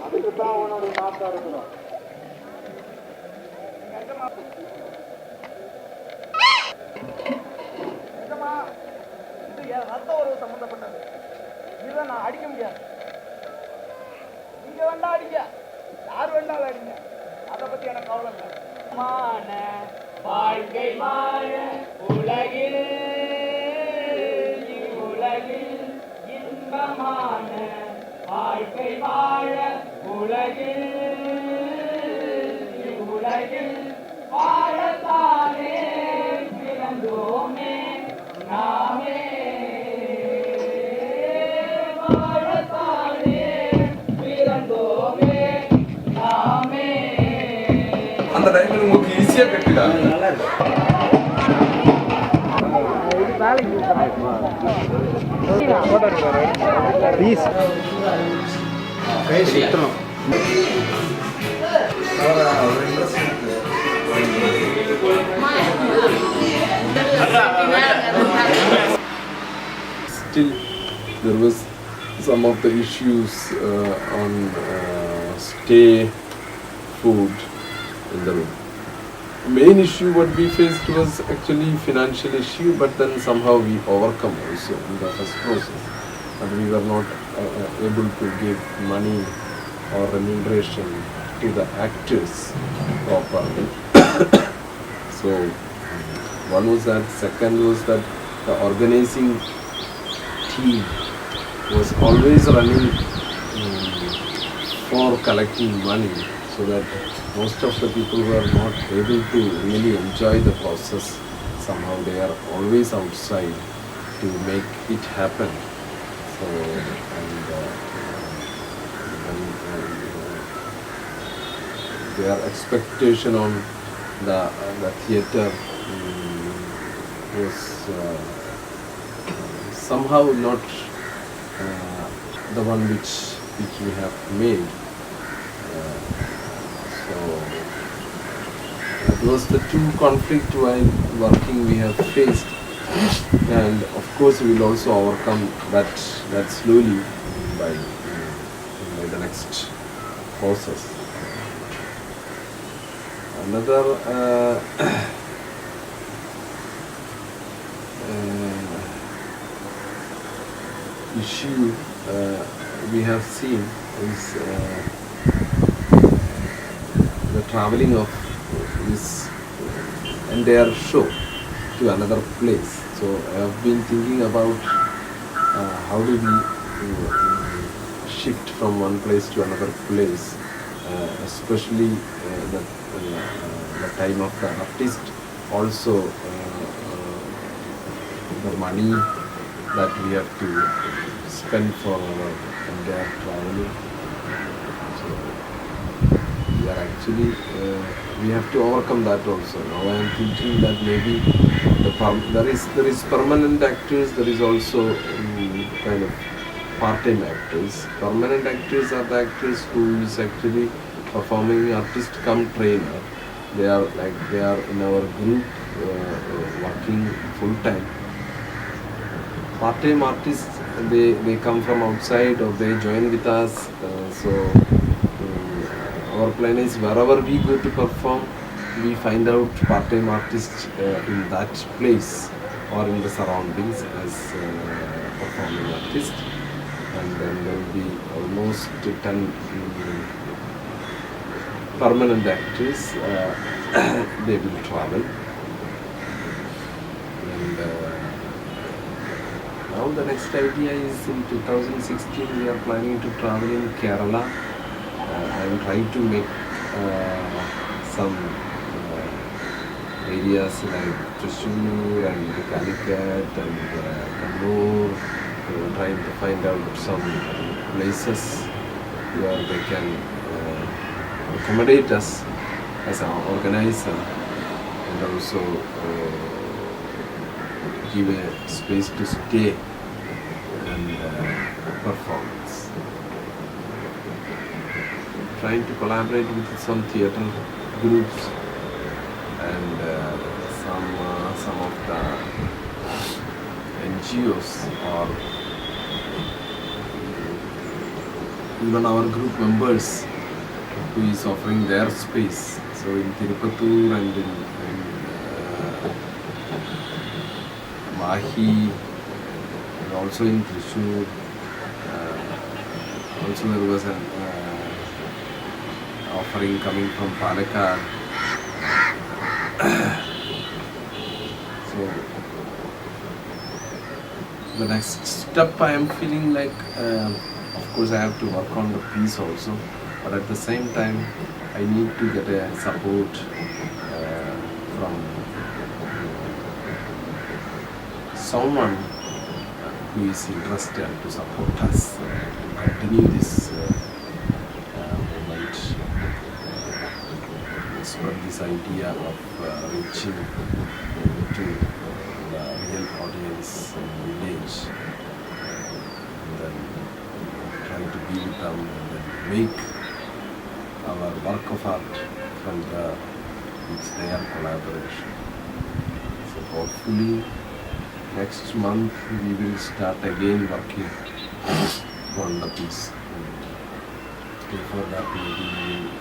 அதுக்கு தான் உன்னுடைய நாட்டா இருக்கிறோம். இது என் ரத்த உறவு சம்பந்தப்பட்டது. இதை நான் அடிக்க முடியாது. நீங்க வேண்டா அடிங்க, யார் வேண்டாலும் அடிங்க, அதை பத்தி எனக்கு கவலை இல்லை. வாழ்க்கை வாழ உலகில் உலகில் இன்பமான வாழ்க்கை வாழ உலகில் உலகில் வாழத்தானே பிறந்தோமே நாமே வாழத்தானே பிறந்தோமே நாமே. அந்த டைம்ல உங்களுக்கு ஈஸியா கட்டிடாங்க. Still, there was some of the issues on stay, food in the room. Main issue what we faced was actually financial issue, but then somehow we overcome also in the first process. But we were not able to give money or remuneration to the actors properly. So one was that. Second was that the organizing team was always running for collecting money, so that most of the people were not able to really enjoy the process. Somehow they are always outside to make it happen. So their expectation on the theatre was somehow not the one which we have made. So that was the two conflict while working we have faced, and of course we will also overcome that slowly by the next process. Another issue we have seen is the traveling of this entire show to another place. So I have been thinking about how do we shift from one place to another place, especially the time of the artist, also the money that we have to spend for our entire traveling. So we are actually we have to overcome that also. Now I am thinking that maybe there is permanent actors, there is also kind of part-time actors. Permanent actors are the actors who is actually performing artist come trainer. They are in our group working full time. Part-time artists, they come from outside or they join with us. So our plan is wherever we go to perform, we find out part-time artists in that place or in the surroundings as performing artists, and then there will be almost 10 permanent actors. They will travel, and now the next idea is in 2016 we are planning to travel in Kerala. I am trying to make some areas like Thrissur and Calicut and Kannur, trying to find out some places where they can accommodate us as an organizer, and also give a space to stay and performance. Trying to collaborate with some theatre groups and some of the NGOs or even our group members who is offering their space. So in Tirupattur and in Mahi and also in Thrissur, also there was an offering coming from Palakkad. So the next step I am feeling like, of course I have to work on the piece also, but at the same time I need to get a support from someone who is interested to support us to continue this movement, spread this idea of reaching to the real audience in the village, and then try to be with them and then make our work of art from with their collaboration. So hopefully next month we will start again working on the piece. Before that maybe we will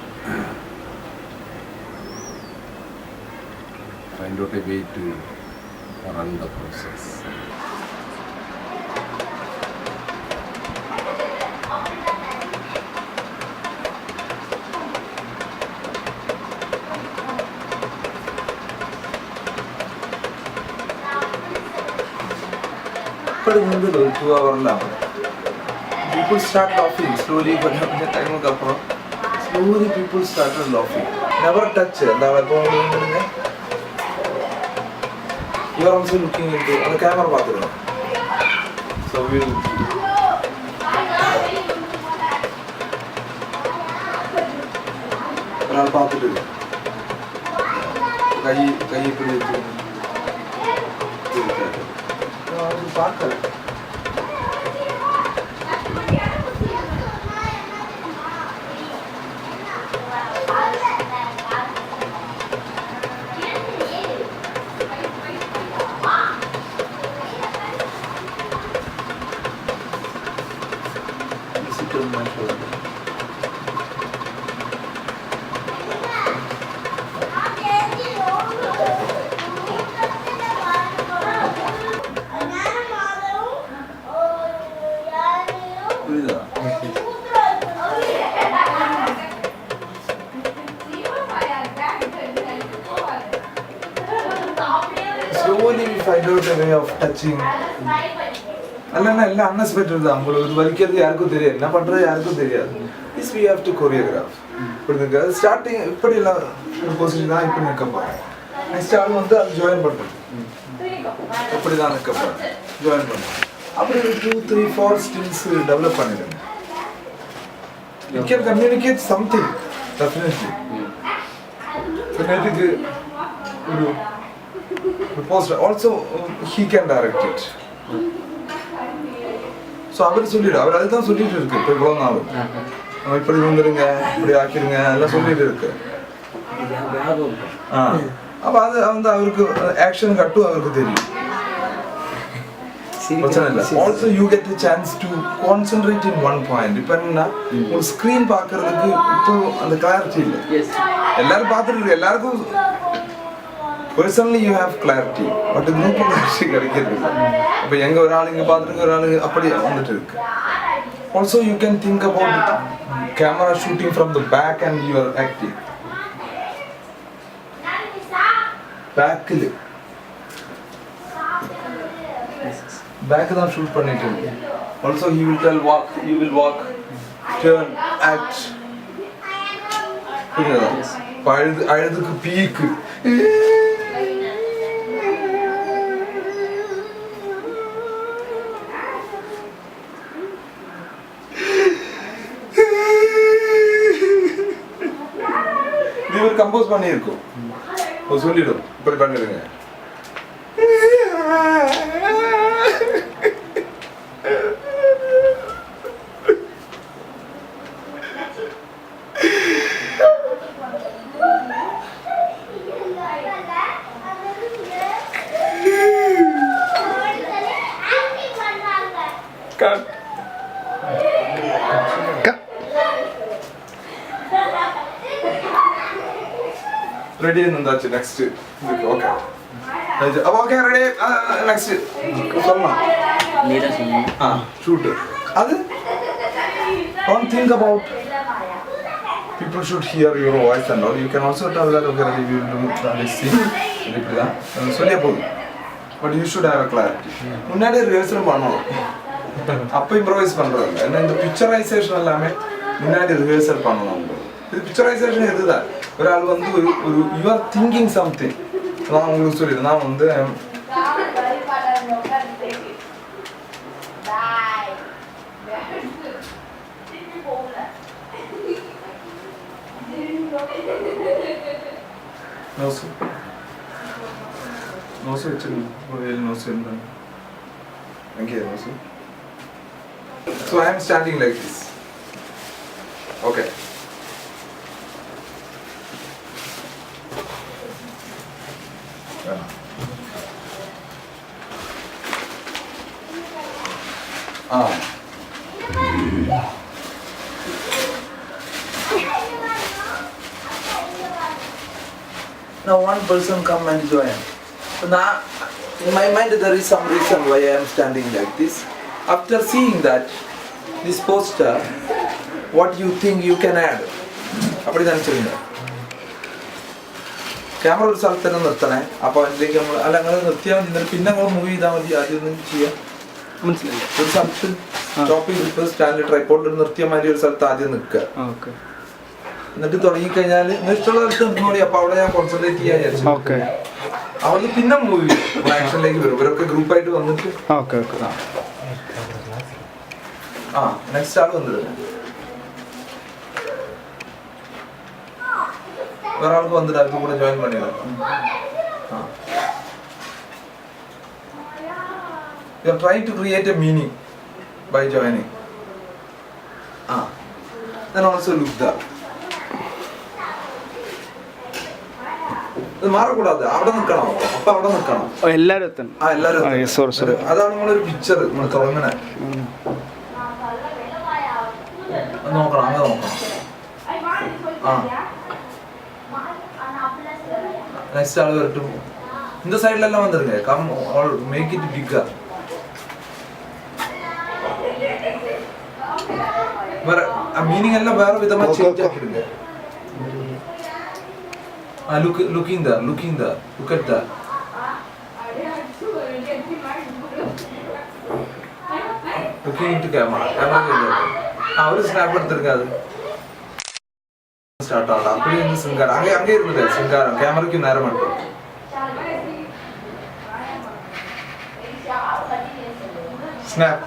find out a way to run the process. People start laughing slowly. Slowly people started laughing. Never touch it. You are also looking into the camera. So we'll slowly we find out a way of touching. Unexpected. This we have to choreograph. Starting position next join button. Join button. After 2, 3, 4 stills develop. You can communicate something, definitely. The poster also he can direct it. So I will solid. I will also solid. People go now. I will put it on the ring. Put it out. Allah solid. अब action cut to also you get the chance to concentrate in one point. Depending on screen the clarity. Personally, you have clarity, but the group also you can think about camera shooting from the back and you are acting. Back shoot pannittu. Also he will tell walk, you will walk, turn, act. Ayadukku peak. They will compose pannirukku. Solidum. Ipdi pannirunga. Cut. ready next. Okay. Okay, ready. Next. Shoot. Don't think about. People should hear your voice and all. You can also tell that okay, ready, we will do this scene. But you should have a clarity. Munnadi rehearsal pannalam. Appo improvise pandradilla. And in the picturization allame munnadi rehearsal pannalam. The picturization is that. Oral vandu you are thinking something. Na ungalku solli na vandu No sir. No sir, no sir. Okay, no sir. So I am standing like this. Okay. Now one person come and join. So now in my mind there is some reason why I am standing like this. After seeing that, this poster, what you think you can add? Appadi than cheyna. Camera ഒരു സ്ഥലത്ത് തന്നെ നിർത്തണേ. അപ്പോൾ അതിലേക്ക് നമ്മൾ അല്ല അങ്ങനെ നിർത്തിയാൽ മതി. പിന്നെ നമ്മൾ മൂവ് ചെയ്താൽ മതി. ആദ്യം ഒന്നും ചെയ്യാം. മനസ്സിലായില്ല. ഒരു സ്ഥലത്ത് സ്റ്റോപ്പ് ചെയ്തിട്ട് സ്റ്റാൻഡിൽ ട്രൈപ്പോഡിൽ നിർത്തിയ മാതിരി ഒരു സ്ഥലത്ത് ആദ്യം നിൽക്കുക. എന്നിട്ട് തുടങ്ങിക്കഴിഞ്ഞാൽ ഇഷ്ടമുള്ള സ്ഥലത്ത് നിർത്തുന്നോളി. അപ്പോൾ അവിടെ ഞാൻ കോൺസെൻട്രേറ്റ് ചെയ്യാൻ വിചാരിച്ചു. അവിടെ പിന്നെ മൂവ് ചെയ്യും. ആക്ഷനിലേക്ക് വരും. ഇവരൊക്കെ ഗ്രൂപ്പായിട്ട് വന്നിട്ട് നെക്സ്റ്റ് ആൾ വന്നിരുന്നു. வேற ஆளுக்கு வந்துட்டு அதுக்கு கூட ஜாயின் பண்ணிடலாம். You are trying to create a meaning by joining. Then also look there. ഇത് മാറக்கூடாது. അവിടെ നിൽക്കണം. അപ്പൊ അവിടെ നിൽക്കണം. എല്ലാവരും എത്തണം. അതാണ് നമ്മളൊരു പിക്ചർ നമ്മൾ തുടങ്ങണേ. നോക്കണം, അങ്ങനെ നോക്കണം. നെക്സ്റ്റ് ആള് വരട്ടും. இந்த சைடுல எல்லாம் வந்துருங்க. Come all make it bigger. வேற மீனிங் எல்லாம் வேற விதமா சேஞ்ச் ஆகிடுங்க. looking there, look at that. looking into camera ஒரு ஸ்னாப் எடுத்துருக்காது. ஸ்டார்ட் ஆகலாம். அப்படி இருந்து சிங்காரம் அங்கே இருந்தது. சிங்காரம் கேமராக்கு நேரம் மட்டும். Snap.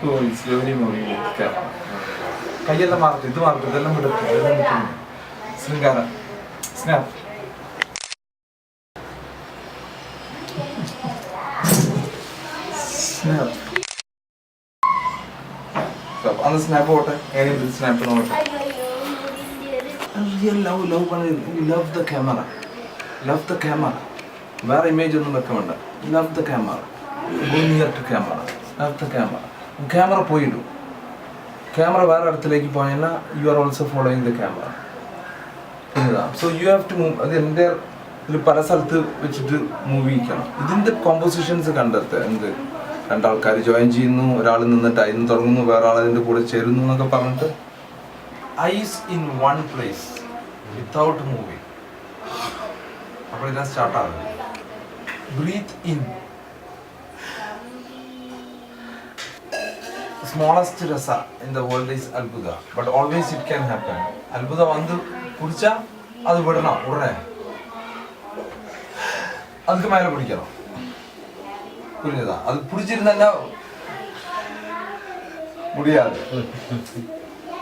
Oh, it's slowly moving with camera. കയ്യെല്ലാം മാറട്ടെ, ഇത് മാറട്ടെ, ഇതെല്ലാം വിടട്ടെ, ഇതെല്ലാം നിൽക്കുന്നു. ശൃംഗാരം. സ്നാപ്പ്. സ്നാപ്പ്. അന്ന് സ്നാപ്പ് പോട്ടെ. എങ്ങനെയുണ്ട് സ്നാപ്പ് നോട്ടെ. റിയൽ ലവ് പണി. Love the camera. Love the camera. വേറെ ഇമേജ് ഒന്നും വെക്കാൻ വേണ്ട. Love the camera. Go near to camera. Love the camera. Camera പോയിടും. ക്യാമറ വേറെ അടുത്തിലേക്ക് പോയാൽ you are also following the camera. So you have to move. അത് എൻ്റെ ഇതിൽ പല സ്ഥലത്ത് വെച്ചിട്ട് മൂവ് ചെയ്യിക്കണം. ഇതിൻ്റെ കോമ്പോസിഷൻസ് കണ്ടെത്തുക. എന്ത് രണ്ടാൾക്കാർ ജോയിൻ ചെയ്യുന്നു, ഒരാൾ നിന്നിട്ട് അതിന് തുടങ്ങുന്നു, വേറെ ആൾ അതിൻ്റെ കൂടെ ചേരുന്നു എന്നൊക്കെ പറഞ്ഞിട്ട് eyes in one place without moving. അപ്പോൾ ഇതാ സ്റ്റാർട്ടാകുന്നത്. Breathe in. Smallest rasa in the world is Albuda, but always it can happen. Albuda vandu kudicha adu vidana udane adukku mele pidikkanam. Purinjada adu pidichirundalla mudiyadu.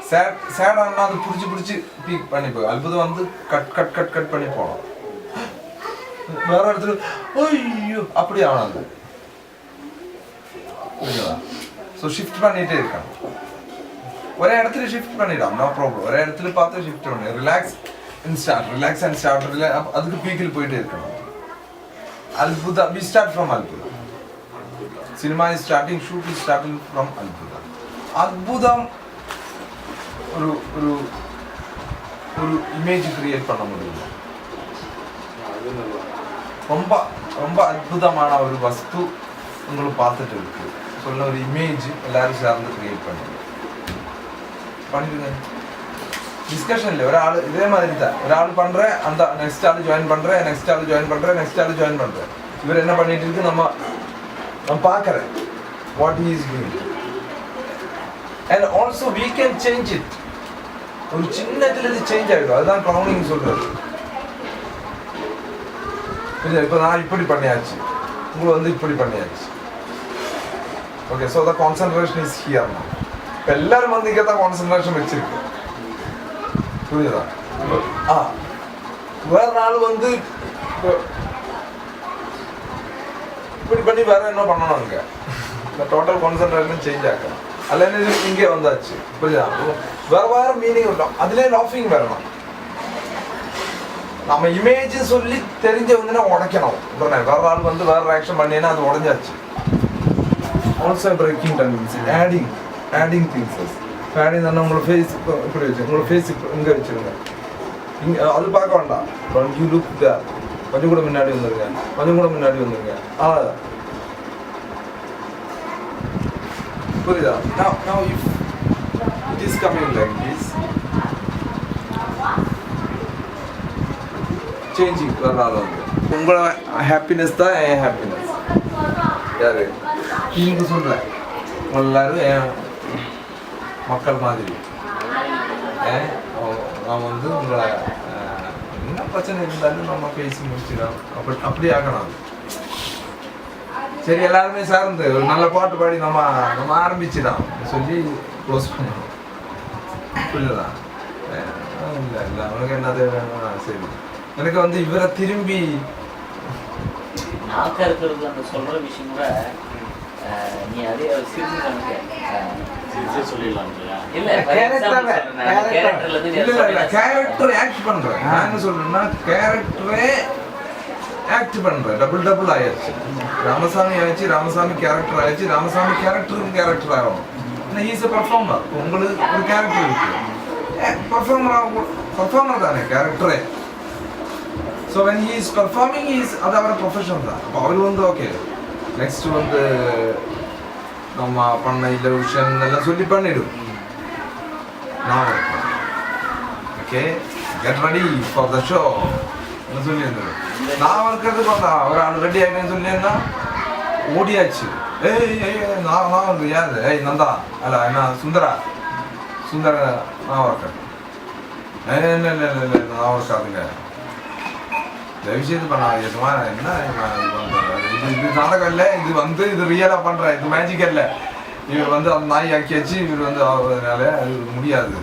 Sad anna adu pidichu peak panni poi Albuda vandu cut panni ponom. Vera eduthu ayyo appadi avanadu. Purinjada. So shift பண்ணிட்டே இருக்கான். ஒரே இடத்துல shift பண்ணிடலாம். No problem. ஒரே இடத்துல பார்த்து shift பண்ணு. Relax and start. அதுக்கு பீக்கில் போயிட்டே இருக்கணும். அல்புதா. we start from Albuda. cinema is starting, shoot is starting from Adbudam. Adbudam ஒரு இமேஜ் கிரியேட் பண்ண முடியும். ரொம்ப ரொம்ப அற்புதமான ஒரு வஸ்து உங்களுக்கு பார்த்துட்டு இருக்கு. சொல்ல ஒரு இமேஜ் எல்லாரும் சேர்ந்து கிரியேட் பண்ணிடுங்க. டிஸ்கஷன்ல ஒரு ஆள் இதே மாதிரி தான் ஒரு ஆள் பண்றேன், அந்த நெக்ஸ்ட் ஆள் ஜாயின் பண்றேன், நெக்ஸ்ட் ஆள் ஜாயின் பண்றேன், நெக்ஸ்ட் ஆள் ஜாயின் பண்றேன். இவர் என்ன பண்ணிட்டு இருக்கு நம்ம பார்க்கறேன் what he is doing. And also we can change it. ஒரு சின்னத்துல இது சேஞ்ச் ஆகிடும். அதுதான் க்ரௌனிங் சொல்றது. இப்போ நான் இப்படி பண்ணியாச்சு, உங்களை வந்து இப்படி பண்ணியாச்சு. Okay, so the concentration is here. இப்போ எல்லாரும் வந்து இங்கே தான் கான்சன்ட்ரேஷன் வச்சிருக்கு. புரியுதா? வேற நாள் வந்து இப்படி பண்ணி வேற என்ன பண்ணணும் இங்கே, இந்த டோட்டல் கான்சன்ட்ரேஷன் சேஞ்ச் ஆகணும். அல்லது இங்கே வந்தாச்சு. புரியுதா? வேற வேற மீனிங் இருக்கும். அதுலேயே லாஃபிங் வரணும். நம்ம இமேஜ் சொல்லி தெரிஞ்ச வந்து உடைக்கணும். உடனே வேற ஆள் வந்து வேற ஆக்ஷன் பண்ணினா அது உடஞ்சாச்சு. Also breaking tendency, adding things. Adding தானே உங்களோட ஃபேஸ் இப்படி வச்சு, உங்களோட ஃபேஸ் இங்கே வச்சுருங்க. இங்கே அது பார்க்க வேண்டாம். You look there. கொஞ்சம் கூட முன்னாடி வந்துருங்க, கொஞ்சம் கூட முன்னாடி வந்துருங்க. புரியுதா? Now if it is coming like this, changing வேற ஆள் வந்து உங்களோட ஹாப்பினஸ் தான் என் ஹாப்பினஸ். யாரு நீங்கள் சொல்கிறேன், எல்லாரும் என் மக்கள் மாதிரி. நான் வந்து உங்களை என்ன பிரச்சனை இருந்தாலும் நம்ம பேசி முடிச்சிடலாம். அப்படி ஆகணும். சரி, எல்லாருமே சார்ந்து ஒரு நல்ல பாட்டு பாடி நம்ம ஆரம்பிச்சிடலாம் சொல்லி க்ளோஸ் பண்ணணும். புரியுதா? இல்லை அவனுக்கு என்ன தேவைன்னா சரி. எனக்கு வந்து இவரை திரும்பி நாக்க இருக்கிறது அந்த சொல்ற விஷயம் கூட நீ அதே சொல்லிடலாம். கேரக்டர் ஆக்ட் பண்றேன். நான் என்ன சொல்றேன்னா கேரக்டரே ஆக்ட் பண்றேன். டபுள் ஆயிடுச்சு. ராமசாமி ஆயிடுச்சு, ராமசாமி கேரக்டர் ஆயிடுச்சு, ராமசாமி கேரக்டருக்கு கேரக்டர் ஆகும். Is a performer. உங்களுக்கு ஒரு கேரக்டர் இருக்கு, பர்ஃபார்மர் தானே கேரக்டரே. So when he is performing அது அவரோட ப்ரொஃபஷன் தான். அப்போ அவர் வந்து ஓகே நெக்ஸ்ட் வந்து நம்ம பண்ண இல்லை விஷயம் எல்லாம் சொல்லி பண்ணிடும். நான் okay get ready for the show சொல்லியிருந்தது. நான் இருக்கிறதுக்கு வந்தா ஒரு ஆள் ரெடி ஆகிட்டேன்னு சொல்லியிருந்தா ஓடியாச்சு. நான் வந்து யாரு? நந்தா அல்ல என்ன சுந்தர நான் ஒர்க்கர். இல்லை நான் ஒர்க்காதுங்க. தயவுசெய்து பண்ணாது. என்ன இது நாடகம் இல்லை, இது வந்து இது ரியலாக பண்ணுறேன், இது மேஜிக் இல்லை. இவர் வந்து அந்த நாய் ஆக்கியாச்சு, இவர் வந்து அதனால அது முடியாது.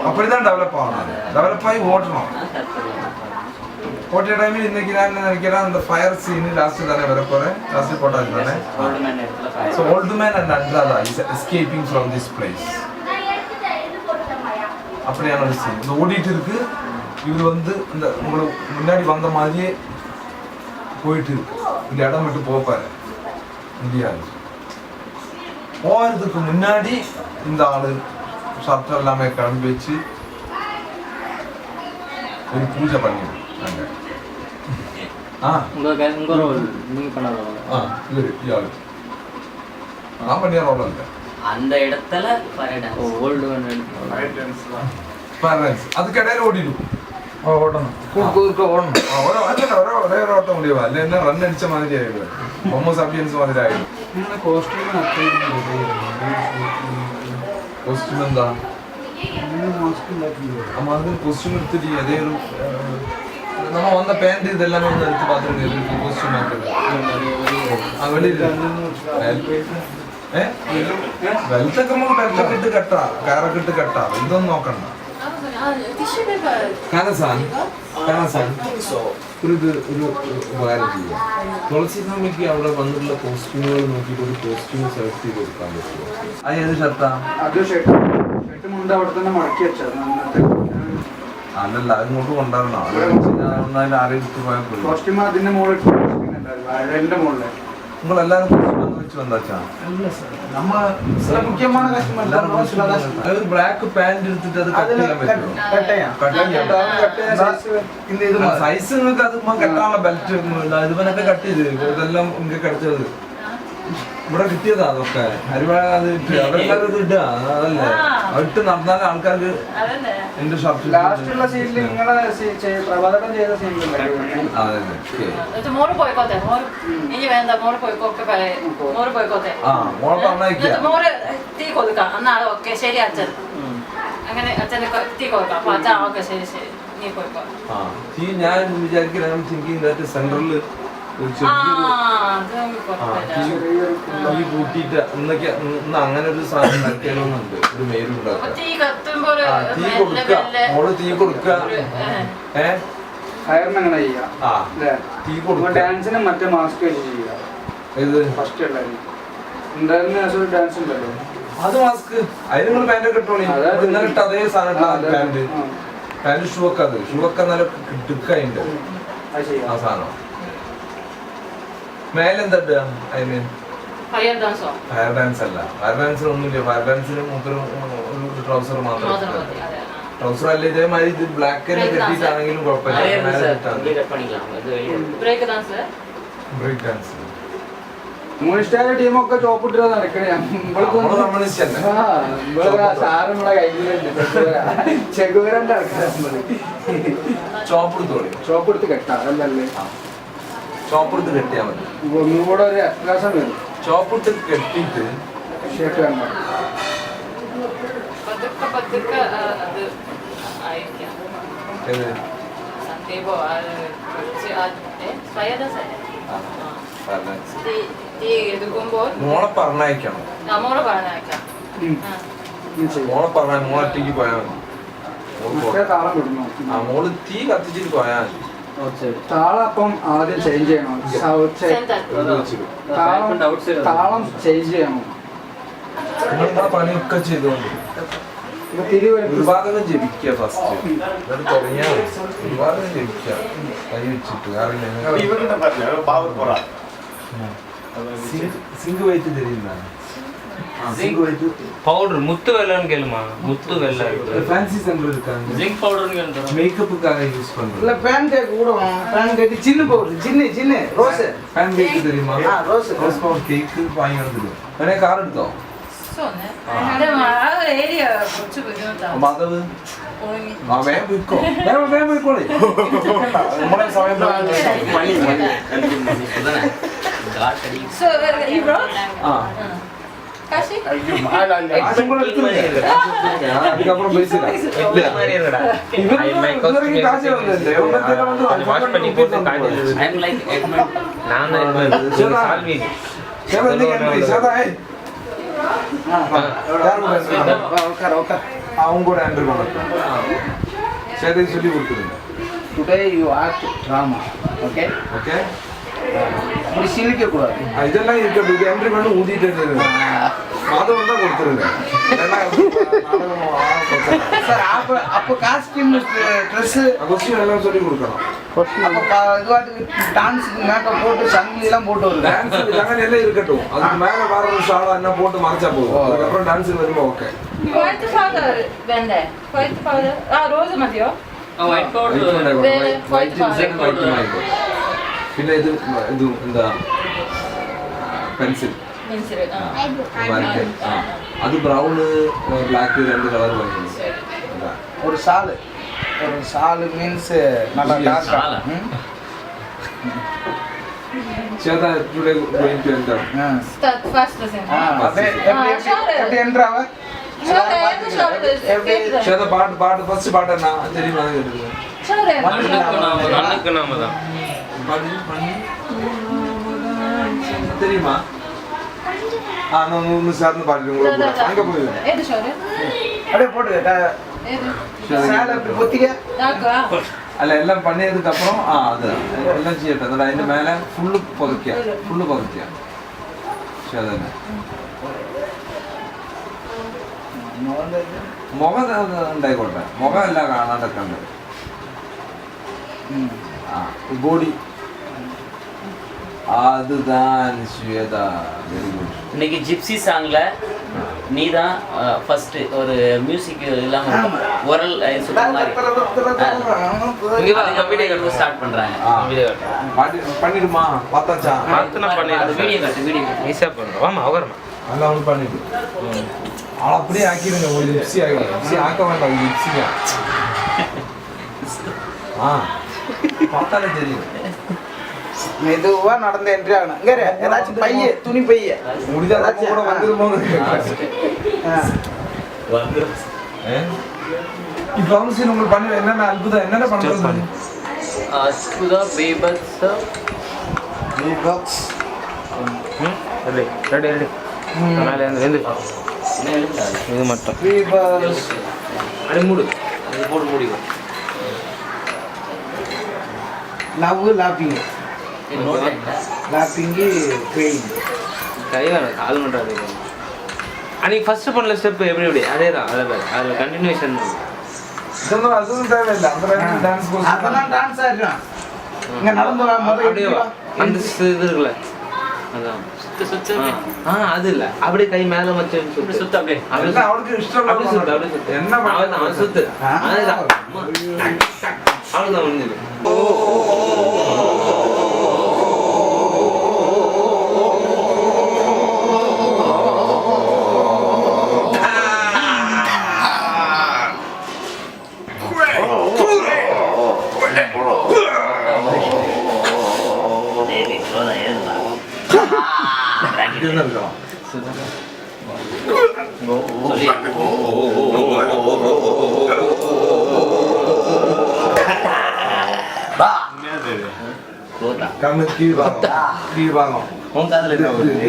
அப்படிதான் டெவலப் ஆகணும். டெவலப் ஆகி ஓட்டணும். ஓட்டுற டைமில் இன்னைக்கு நான் என்ன நினைக்கிறேன், அந்த ஃபயர் சீனு லாஸ்ட்டு தானே வர போகிறேன். லாஸ்ட்டு போட்டாச்சு தானே. ஸோ ஓல்டு மேன் அண்ட் அண்ட்ராதா is escaping from this place. அப்படியான ஒரு சீன் இந்த ஓடிட்டு இருக்கு. இவர் வந்து இந்த உங்களுக்கு முன்னாடி வந்த மாதிரியே போயிட்டு இருக்கு. இந்த இடம் விட்டு போப்பாரு முடியாது. போகிறதுக்கு முன்னாடி இந்த ஆளு ஷர்ட் எல்லாமே கிளம்பி வச்சு ஒரு பூஜை பண்ணிடும். நான் பண்ணியா ரோல் இல்லை அந்த இடத்துல அதுக்கு இடையில ஓடிடும். ஓடணும் ஒரே ஓட்ட முடியுமா? இல்லை என்ன ரன் அடிச்ச மாதிரி ஆயிடுவேன். ஹோமோ சாப்பியன்ஸ் மாதிரி ஆயிடும். കോസ്റ്റ്യൂം എന്താ? കോസ്റ്റ്യൂം എടുത്തിട്ട് അതേ ഒരു നമ്മ വന്ന പാൻറ് ഇതെല്ലാം ഒന്ന് എടുത്ത് പാത്രം കോസ്റ്റ്യൂം വെൽത്തൊക്കെ നമുക്ക് ബെൽറ്റൊക്കെ ഇട്ട് കെട്ടാ, കാറൊക്കെ ഇട്ട് കെട്ടാ. ഇതൊന്നും നോക്കണ്ട. ഒരു ഉപകാരം ചെയ്യാം. തുളസിസ്വാമിക്ക് അവിടെ വന്നിട്ടുള്ള കോസ്റ്റ്യൂമുകൾ നോക്കിയിട്ട് ഒരു കോസ്റ്റ്യൂം സെലക്ട് ചെയ്ത് കൊടുക്കാൻ പറ്റുമോ? അത് ഏത് ഷർട്ടാ? അല്ലല്ല, അത് ഇങ്ങോട്ട് കൊണ്ടുവരണം. ആരെടുത്ത് പോയാൽ ரெண்டு மூணு നിങ്ങൾ എല്ലാവരും വെച്ച് വന്നാച്ചാ முக்கியமான கஸ்டமர் ഒരു ബ്ലാക്ക് പാന്റ് എടുത്തിട്ട് അത് കട്ട് ചെയ്യാൻ പറ്റുമോ സൈസ് നിങ്ങൾക്ക് അത് കെട്ടാനുള്ള ബെൽറ്റ് ഇതുവനൊക്കെ കട്ട് ചെയ്ത് ഇതെല്ലാം നിങ്ങൾക്ക് അടിച്ചത് ഇവിടെ കിട്ടിയതാ അതൊക്കെ ഹരിവാഴ അത് ഇട്ട് അവരെല്ലാവരും ഇത് ഇടുക അതല്ലേ ഇട്ട് നടന്നാലും ആൾക്കാർക്ക് എന്റെ ഷർട്ട് ലാസ്റ്റുള്ള സീനിൽ നിങ്ങളെ പ്രഭാതം ചെയ്ത സീനിൽ അതെ മോള് പോയിക്കോട്ടെ ഇനി വേണ്ട മോള് പോയിക്കോട്ടെ മോള് പോയിക്കോട്ടെ മോളെ പറഞ്ഞയക്കുക മോള് തീ കൊടുക്കാം എന്നാ ഓക്കെ ശരി അച്ഛൻ അങ്ങനെ അച്ഛന് തീ കൊടുക്കാം അപ്പൊ അച്ഛൻ ഓക്കെ ശരി ശരി നീ പോയിക്കോ ഞാൻ വിചാരിക്കുന്ന തിങ്കിങ് സെൻട്രലിൽ കൂട്ടിട്ട് ഇന്നൊക്കെ ഇന്ന് അങ്ങനെ ഒരു സാധനം ഉണ്ടാക്കിയാലോന്നുണ്ട് ഒരു മേലും തീ കത്തുമ്പോൾ മോള് തീ കൊടുക്ക ഫയർമെങ്ങനെ ചെയ്യാം തീ കൊടുക്ക ഡാൻസിന് മറ്റേ മാസ്ക് വെച്ച് ചെയ്യാം ഇത് ഫസ്റ്റ് ഉണ്ടായിരുന്നു ഡാൻസ് ഉണ്ടല്ലോ അത് മാസ്ക് അതിന് നിങ്ങൾ പാൻറ്റൊക്കെ ഇട്ടോളി ഇന്നലെ ഇട്ട അതേ സാധനം പാൻറ് ഷൂ ഒക്കെ അത് ഷൂ ഒക്കെ നല്ല കിട്ടുക്കയുണ്ട് ആ സാധനം മേലെന്താ അതിന് ഫയർ ഡാൻസോ ഫയർ ഡാൻസ് അല്ല ഫയർ ഡാൻസിന് ഒന്നുമില്ല ഫയർ ഡാൻസിന് മൂപ്പര് ഒരു ട്രൗസർ മാത്രം ട്രൗസർ അല്ല ഇതേമാതിരി ഇത് ബ്ലാക്ക് കെട്ടിയിട്ടാണെങ്കിലും കുഴപ്പമില്ല ബ്രേക്ക് ഡാൻസ് ബ്രേക്ക് ഡാൻസ് കമ്മ്യൂണിസ്റ്റുകാരുടെ ടീമൊക്കെ ചോപ്പിട്ട് നടക്കണേ സാറിനുള്ള കയ്യിലുണ്ട് ചെകുവരന്റെ ആൾക്കാർ ചോപ്പെടുത്ത് കെട്ടാ അതല്ലേ ചോപ്പെടുത്ത് കെട്ടിയാൽ മതി ഒന്നുകൂടെ ഒരു അത്യാവശ്യം വരും ചോപ്പിട്ട് കെട്ടിയിട്ട് ഷേക്ക് വേണ്ട മോളെ പറഞ്ഞയക്കണം മോളെ പറഞ്ഞ മോളൊറ്റയ്ക്ക് പോയാൽ മതി താളം വിടണം മോള് തീ കത്തിച്ചിട്ട് പോയാൽ മതി താളം അപ്പം ആദ്യം ചേഞ്ച് ചെയ്യണം താളം ചേഞ്ച് ചെയ്യണം നിങ്ങളുടെ പണിയൊക്കെ ചെയ്തോണ്ട് വിഭാഗം ജപിക്കുക ഫസ്റ്റ് എന്നിട്ട് തുടങ്ങിയാൽ വിഭാഗം ജപിക്കുക കൈ വെച്ചിട്ട് സിങ്ക് വെയിറ്റ് തരുന്ന பவுடர் முத்து வெள்ளன்னு கேளுமா முத்து வெள்ளை ஃபேன்சி சென்டர் இருக்காங்க ஜிங்க் பவுடர்னு கேளுங்க மேக்கப்புக்காக யூஸ் பண்றோம் இல்ல பேன் கேக் கூட பேன் கேக் சின்ன பவுடர் சின்ன ரோஸ் பேன் கேக் தெரியுமா ரோஸ் பவுடர் கேக் வாங்கி வந்துடும் வேணே கார் எடுத்தோம் മാധവ് വേഗം പോയിക്കോ വേഗം പോയിക്കോളെ നമ്മുടെ സമയം அதுக்கப்புறம் அவங்க கூட ஹேண்டில் பண்ணலாம் சரி சொல்லி கொடுத்துருங்க today you act drama okay okay இப்படி சிலிக்க கூடாது இதெல்லாம் இருக்கட்டும் இது என்ட்ரி பண்ணி ஊதிட்டு மாதம் தான் கொடுத்துருங்க சார் அப்போ காஸ்டியூம் ட்ரெஸ் கொஸ்டியூம் எல்லாம் சொல்லி கொடுக்கணும் அப்போ இதுவாட்டு டான்ஸுக்கு மேக்கப் போட்டு சங்கிலி எல்லாம் போட்டு வருது டான்ஸ் சங்கிலி எல்லாம் இருக்கட்டும் அதுக்கு மேல வர ஒரு ஷாலா என்ன போட்டு மறைச்சா போதும் அதுக்கப்புறம் டான்ஸ் வரும்போது ஓகே വൈറ്റ് പൗഡർ വേണ്ടേ വൈറ്റ് പൗഡർ റോസ് മതിയോ വൈറ്റ് പൗഡർ പിന്നെ ഇത് എന്താ പെൻസിൽ അത് ബ്രൗണ് ബ്ലാക്ക് രണ്ട് കളർ വാങ്ങിയത് ஒரு சாலு மீன்ஸ் நல்லா டார்க்கா சேதா today going to enter start first lesson எப்படி என்டர் ஆவ சேதா பாட்டு ஃபர்ஸ்ட் பாட்டு என்ன தெரியுமா கேக்குது அண்ணனுக்கு நாம தான் தெரியுமா நான் ஒன்னு சேர்ந்து பாடுறேன் அங்க போய் ஏது ஷோர் அப்படியே போடு சேலை அப்படி பொத்திக்க അല്ല എല്ലാം പണിയതിന് അപ്പുറം അത് എല്ലാം ചെയ്യട്ടെ എന്നിട്ട് അതിന്റെ മേലെ ഫുള്ള് പതുക്കുക പക്ഷെ അതന്നെ മുഖം ഉണ്ടായിക്കോട്ടെ മുഖം എല്ലാം കാണാണ്ടൊക്കെ ഉണ്ട് ബോഡി அதுதான் ஸ்வேதா. Very good. இன்னைக்கு ஜிப்சி சாங்ல நீ தான் ஃபர்ஸ்ட் ஒரு மியூசிக் இல்லாம ஓரல் சொல்ற மாதிரி இங்க வந்து வீடியோ ஸ்டார்ட் பண்றாங்க. வீடியோ பண்ணிடுமா? பார்த்தாச்சா? பார்த்தா பண்ணி அது வீடியோ காட்டு ஈஸியா பண்றோம். வாமா அவர்மா நல்லா வந்து பண்ணிடு. அப்படியே ஆக்கிடுங்க. ஒரு ஜிப்சி ஆகிடும். ஜிப்சி ஆக்க வேண்டாம். ஜிப்சியா பார்த்தாலே தெரியும். மெதுவா நடந்த என்ட்ரி ஆகணும். இங்க ஏதாச்சும் பைய துணி பைய முடிஞ்சா கூட வந்துருமோ. இப்போ வந்து சீன் உங்களுக்கு பண்ணி என்னென்ன அற்புதம் என்னென்ன பண்ணுறது? அற்புதம் பீபக்ஸ் ரெடி ரெடி ரெடி. மேலே இருந்து இது மட்டும் அது மூடு. அது போட்டு முடிக்கும். லவ் லாப்பிங் லாப்பிங்கு ட்ரெயின் கை வேணும் கால் பண்ணுறது. அன்னைக்கு ஃபர்ஸ்ட் பண்ணல ஸ்டெப் எப்படி அதே தான். அதில் கண்டினியூஷன் இதெல்லாம் அதுவும் தேவையில்லை. அந்த டான்ஸ் அதெல்லாம் டான்ஸ் ஆடுறான். இங்கே நடந்து வா அப்படியே வா. அந்த இது இருக்குல்ல அதான் அது இல்லை. அப்படியே கை மேலே வச்சு சுத்து. அப்படியே அவளுக்கு இஷ்டம். அப்படியே சுத்து. அப்படியே சுத்து. என்ன அவன் சுத்து. அதுதான் அவ்வளோதான் முடிஞ்சது. கண்ணு கீழ் வாங்கும். உன் காதில் என்ன கொஞ்சம்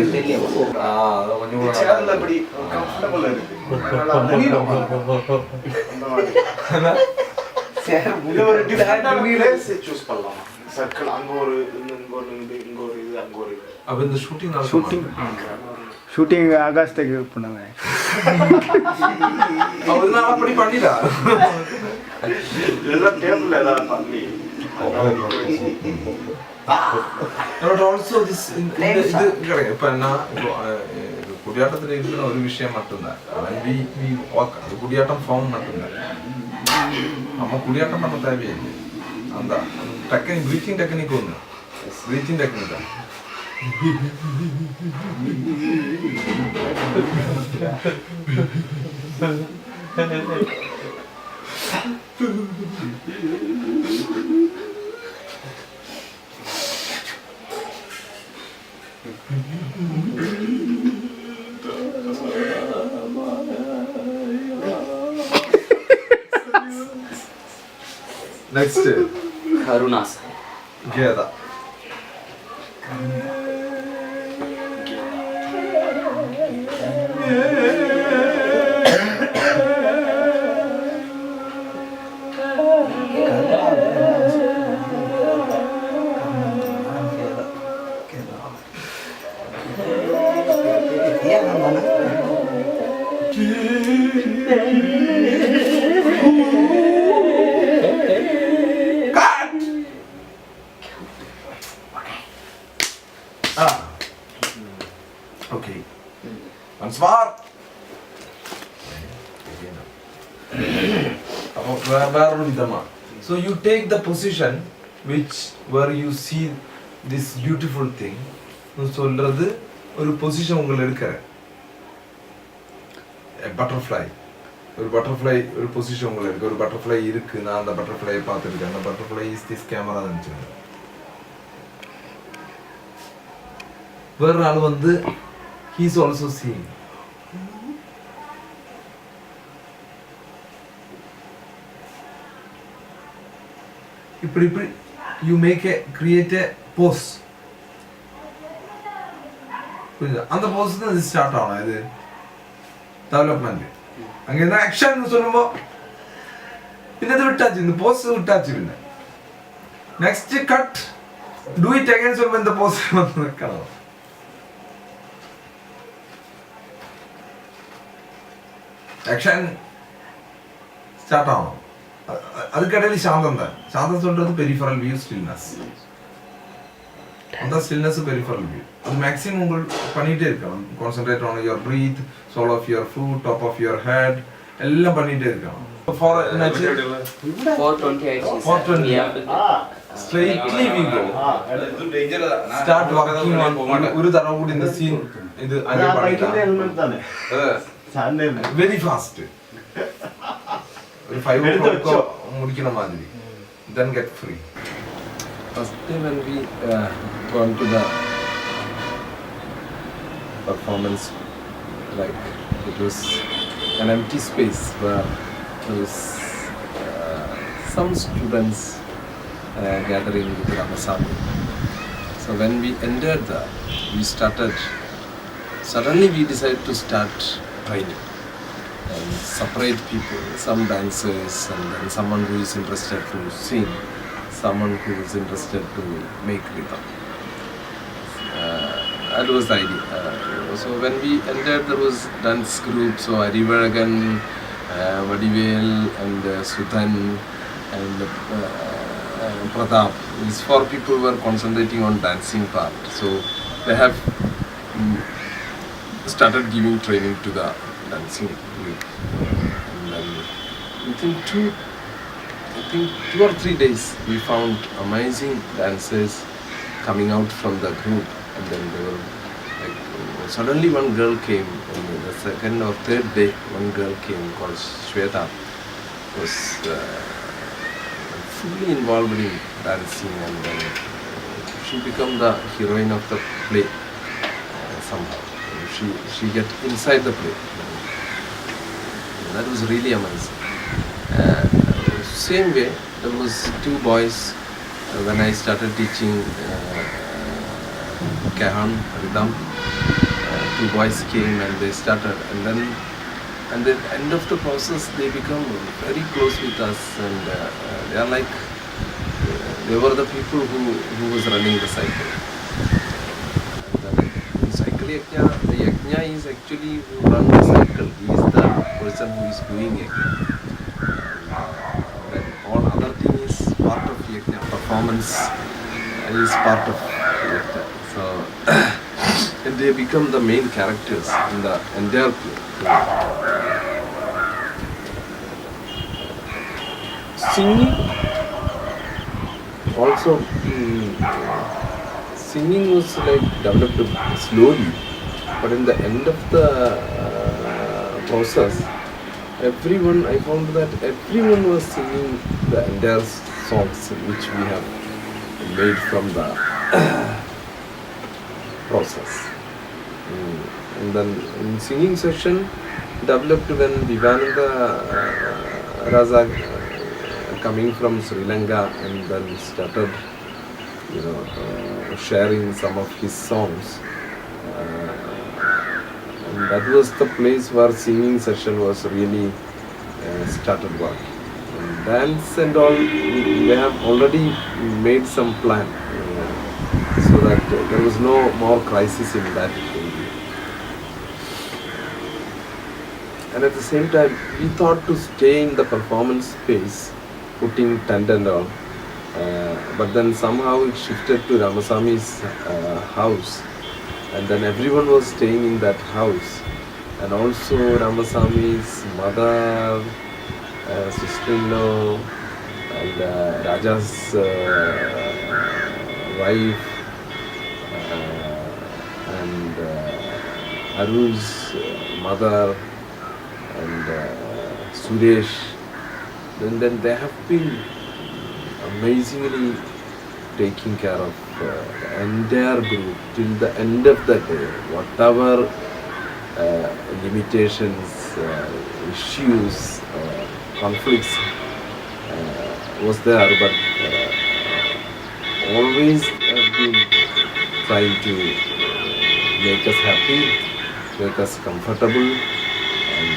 அப்படி கம்ஃபர்டபுள் இருக்கு. ஒரு டிஃபரெண்டான பிளேஸ் சூஸ் பண்ணலாம். சர்க்கிள் அங்க ஒரு இங்க ஒரு இது அங்க ஒரு இது. அப்ப இந்த ஷூட்டிங் ஆகாஷ்டக்கு பண்ணாங்க. அவர்தான் அப்படி பண்ணிடா. எல்லாம் டேபிள்ல ஏதாவது பண்ணி. ஆல்சோ திஸ் இது இப்ப என்ன குடியாட்டத்தில் இருக்கிற ஒரு விஷயம் மட்டும்தான். குடியாட்டம் ஃபார்ம் மட்டும்தான். நம்ம குடியாட்டம் பண்ண தேவையில்லை. அந்த டெக்னிக் ப்ரீத்திங் டெக்னிக் ஒன்று. ப்ரீத்திங் டெக்னிக் தான். Next Karunas Geda. Okay. Once more. So you take the position where you see this beautiful thing. சொல்றது ஒரு பொசிஷன் உங்களுக்கு எடுக்கிறேன். பட்டர்ஃப்ளை ஒரு பட்டர்ஃப்ளை ஒரு பொசிஷன் உங்களுக்கு இருக்கு. ஒரு பட்டர்ஃப்ளை இருக்கு. நான் அந்த பட்டர்ஃப்ளையை பார்த்துருக்கேன். அந்த பட்டர்ஃப்ளை இஸ் திஸ் கேமரா நினச்சிருக்கேன். வேற ஆள் வந்து he is also seeing. இப்படி you make a create a pose. அந்த போஸ் தான் இது ஸ்டார்ட் ஆகணும். இது டெவலப்மெண்ட். அங்க என்ன ஆக்ஷன் சொல்லும்போ പിന്നെ ഇത് വിട്ടാச்சு. இந்த போஸ் விட்டாச்சு. പിന്നെ next cut do it again சொல்லும்போ இந்த போஸ் வந்து நிற்கணும். ஆக்ஷன் ஸ்டார்ட் ஆகும். அதுக்கடையில் சாந்தம் தான். சாந்தம் சொல்றது பெரிஃபரல் வியூ ஸ்டில்னஸ். அந்த stillness peripheral view. அது maximum உங்கள் பண்ணிட்டே இருக்கணும். Concentrate on your breath, sole of your foot, top of your head, எல்லாம் பண்ணிட்டே இருக்கணும். For 428 420. we have to Straightly we go. Start working on ഒരു തവണ കൂടി இந்த scene ഇത് അഞ്ച് பண்ணிട്ടാ. Very fast. ഒരു 5 o'clock முடிக்கிற மாதிரி. Then get free. First day when we gone to the performance, like it was an empty space where there was some students gathering with Ramasamy. So when we entered there, suddenly we decided to start training and separate people, some dancers and then someone who is interested to sing, someone who is interested to make rhythm. That was the idea. So when we entered, there was dance group, so Arivagan, Vadivel and Suthan and Pratap. These 4 people were concentrating on dancing part. So they have started giving training to the dancing group. And then within 2 or 3 days, we found amazing dancers coming out from the group. And then they were like, suddenly one girl came, and the second or third day, one girl came called Shweta, was fully involved in dancing, and then she became the heroine of the play somehow. She get inside the play. That was really amazing. Same way, there was 2 boys when I started teaching Kahan, Rhythm. 2 boys came and they started, and then at the end of the process they become very close with us, and they are like they were the people who was running the cycle. And in cycle yajna, the yajna is actually who runs the cycle. He is the person who is doing yajna. Then all other thing is part of yajna. Performance is part of yajna. So and they become the main characters in the entire play. Singing also, singing was like developed slowly, but in the end of the process, I found that everyone was singing the entire songs which we have made from the process. And then in singing session developed when Vivananda Raza coming from Sri Lanka and then started sharing some of his songs, and that was the place where singing session was really started working. And dance and all, they have already made some plan, so that there was no more crisis in that area. And at the same time, we thought to stay in the performance space, putting tent and all, but then somehow it shifted to Ramasamy's house, and then everyone was staying in that house, and also Ramasamy's mother, sister-in-law, and Raja's wife, and Aru's mother, and Suresh. Then they have been amazingly taking care of the entire group till the end of the day. Whatever limitations, issues, conflicts was there, but always have been trying to make us happy, make us comfortable, and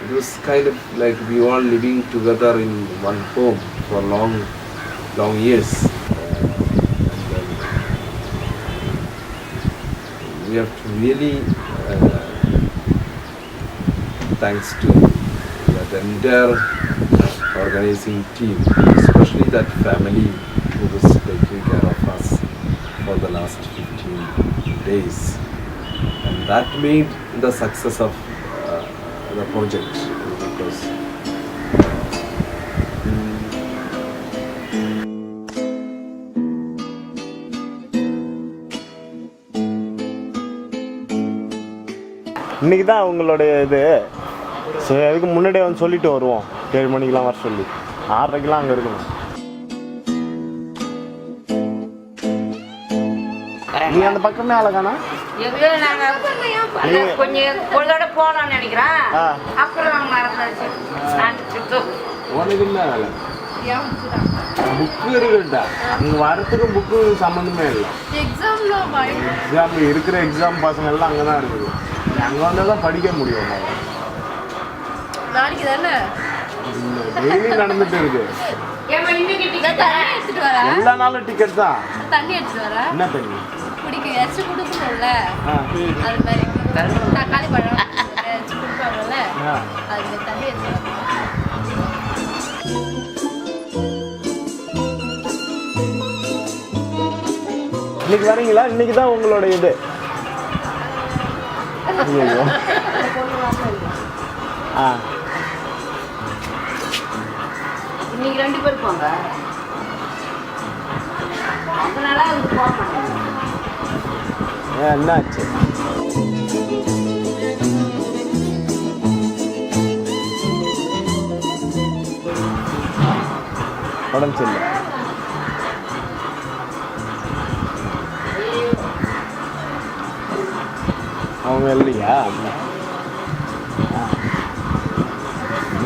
it was kind of like we all living together in one home for long years. And then we have to really thanks to that entire organizing team, especially that family who was taking care of us for the last 15 days, and that made the success of the project, because இன்றைக்கி தான் உங்களுடைய இது. So அதுக்கு முன்னாடியே வந்து சொல்லிட்டு வருவோம், 7 மணிக்கெலாம் வர சொல்லி, 6:30க்கெலாம் அங்கே இருக்கணும். நீங்கள் அந்த பக்கமே அழகானா கொஞ்சம் பொழுதோட போகலாம்னு நினைக்கிறேன். அப்புறம் மறந்தாச்சு. உனக்கு இல்லை வேலை, புக்கு இருக்குட்டா அங்கே வரத்துக்கும் புக்கு சம்மந்தமே இல்லை. எக்ஸாம் இருக்கிற எக்ஸாம் பசங்கள்லாம் அங்கே தான் இருக்குது. அங்கே வந்தால் தான் படிக்க முடியும். நாளைக்கு தானே டெய்லி நடந்துட்டு இருக்கு. எல்லா நாளும் டிக்கெட் தான். தண்ணி எடுத்துட்டு வர என்ன தண்ணி குடிக்க ஏதாச்சும் கொடுக்கணும்ல, அது மாதிரி தக்காளி பழம் ஏதாச்சும் கொடுப்பாங்கல்ல, அது தண்ணி எடுத்துட்டு வர. இன்னைக்கு வரீங்களா? இன்னைக்கு தான் உங்களோட இது. இன்னைக்கு 2 பேர் போங்க. அதனால அது போக மாட்டேன். என்னாச்சு? உடம்பு சரியில்லை. அவங்க இல்லையா?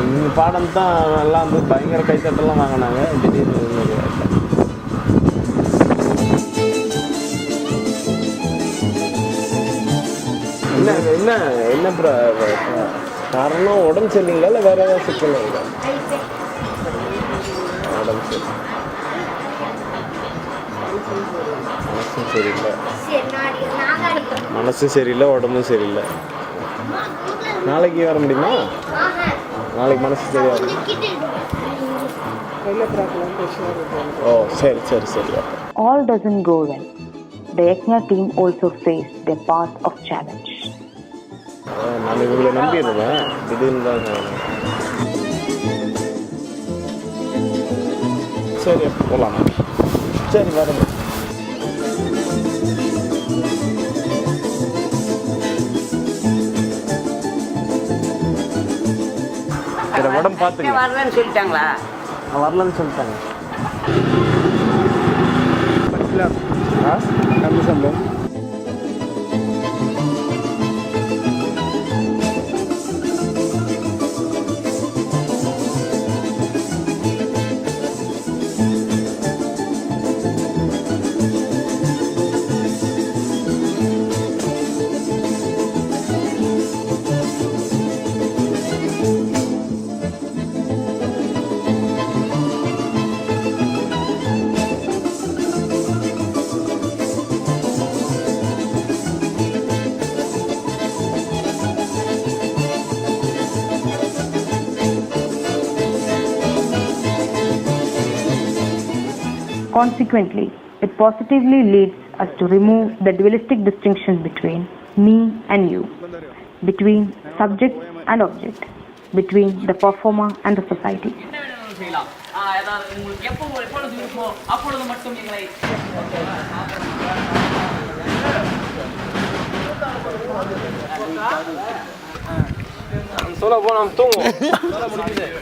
இந்த பாடம் தான் எல்லாம் வந்து பயங்கர கைத்தட்டெல்லாம் வாங்கினாங்க. திடீர்னு என்ன என்ன என்ன காரணம்? உடம்பு சரியில்லைங்களா இல்லை வேற ஏதாவது சிக்கல் இல்லை? உடம்பு சரி, மனசும் சரியில்லை. மனசும் சரியில்லை, உடம்பும் சரியில்லை. நாளைக்கு வர முடியுமா? நாளைக்கு மனசு தெரியாது. ஓ சரி சரி சரி. All doesn't go well. The Yajna team also faced their part of challenge. நான் இவங்களை நம்பிடுவேன். திடீர்னு தான் சரி போகலாம். சரி வரேன். உடம்பு பார்த்துங்க. வரலன்னு சொல்லிட்டாங்களா? வரலன்னு சொல்லிட்டாங்க. கம்மி சம்பளம். Consequently, it positively leads us to remove the dualistic distinction between me and you, between subject and object, between the performer and the society.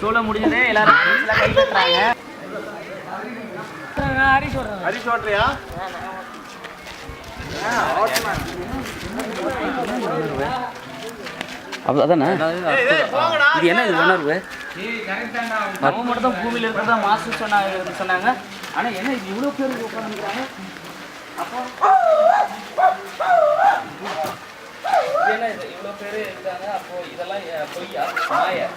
சொல்ல முடிஞ்சது. எல்லாரும் கை தட்டுறாங்க. ஹரி சொல்றியா? அதானே இது என்ன இது உணர்வு? நம்ம மட்டும் தான் பூமியில் இருக்கிறதா மாஸ்டர் சொன்னாங்க. ஆனால் என்ன இது இவ்வளோ பேர் உட்காந்துக்கிறாங்க? அப்போ என்ன இது இவ்வளோ பேர் இருக்காங்க? அப்போ இதெல்லாம் பொய்யா மாயா?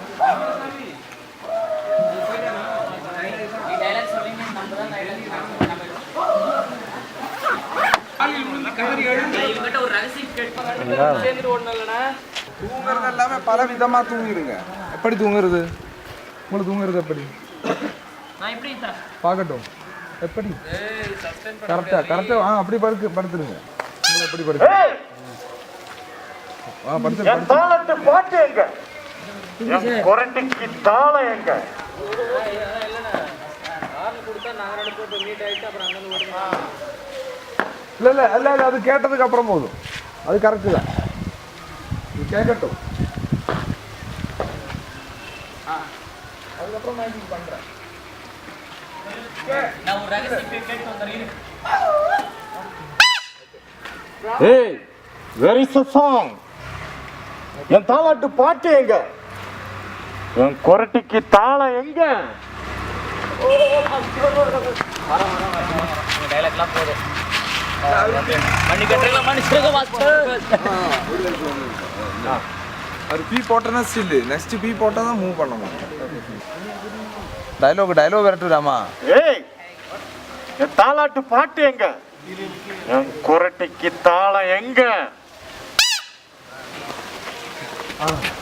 டைலாக் சொல்லிங்க. நம்ம தான் இவங்கிட்ட ஒரு ரகசியம் கேட்பாங்க. ஒன்றும் இல்லைண்ணா, தூங்குறது எல்லாமே பல விதமாக தூங்கிடுங்க. எப்படி தூங்குறது? உங்களுக்கு தூங்குறது எப்படி நான் எப்படி பார்க்கட்டும். எப்படி கரெக்டா அப்படி படுத்துருங்க. உங்களை எப்படி படுத்து தாளத்து பாட்டு எங்க? கொரட்டிக்கு தாளம் எங்க? இல்ல அது கேட்டதுக்கு அப்புறம் போதும். அது கரெக்டு தான். இது கேட்கட்டும். அதுக்கப்புறம் நான் இது பண்றேன். ஏய், where is the song? என் தாளாட்டு பாட்டு எங்க? என் கொரட்டிக்கு தாளம் எங்க? டைலாக்லாம் போதும். மணி கட்டுறீங்களா? மனுஷங்க மாஸ்டர். அது பி போட்டனா ஸ்டில் நெக்ஸ்ட் பி போட்டா தான் மூவ் பண்ண முடியும். டயலாக் வரட்டுடாமா. ஏய், என் தாளாட்டு பாட்டு எங்க? என் கொரட்டிக்கு தாளம் எங்க?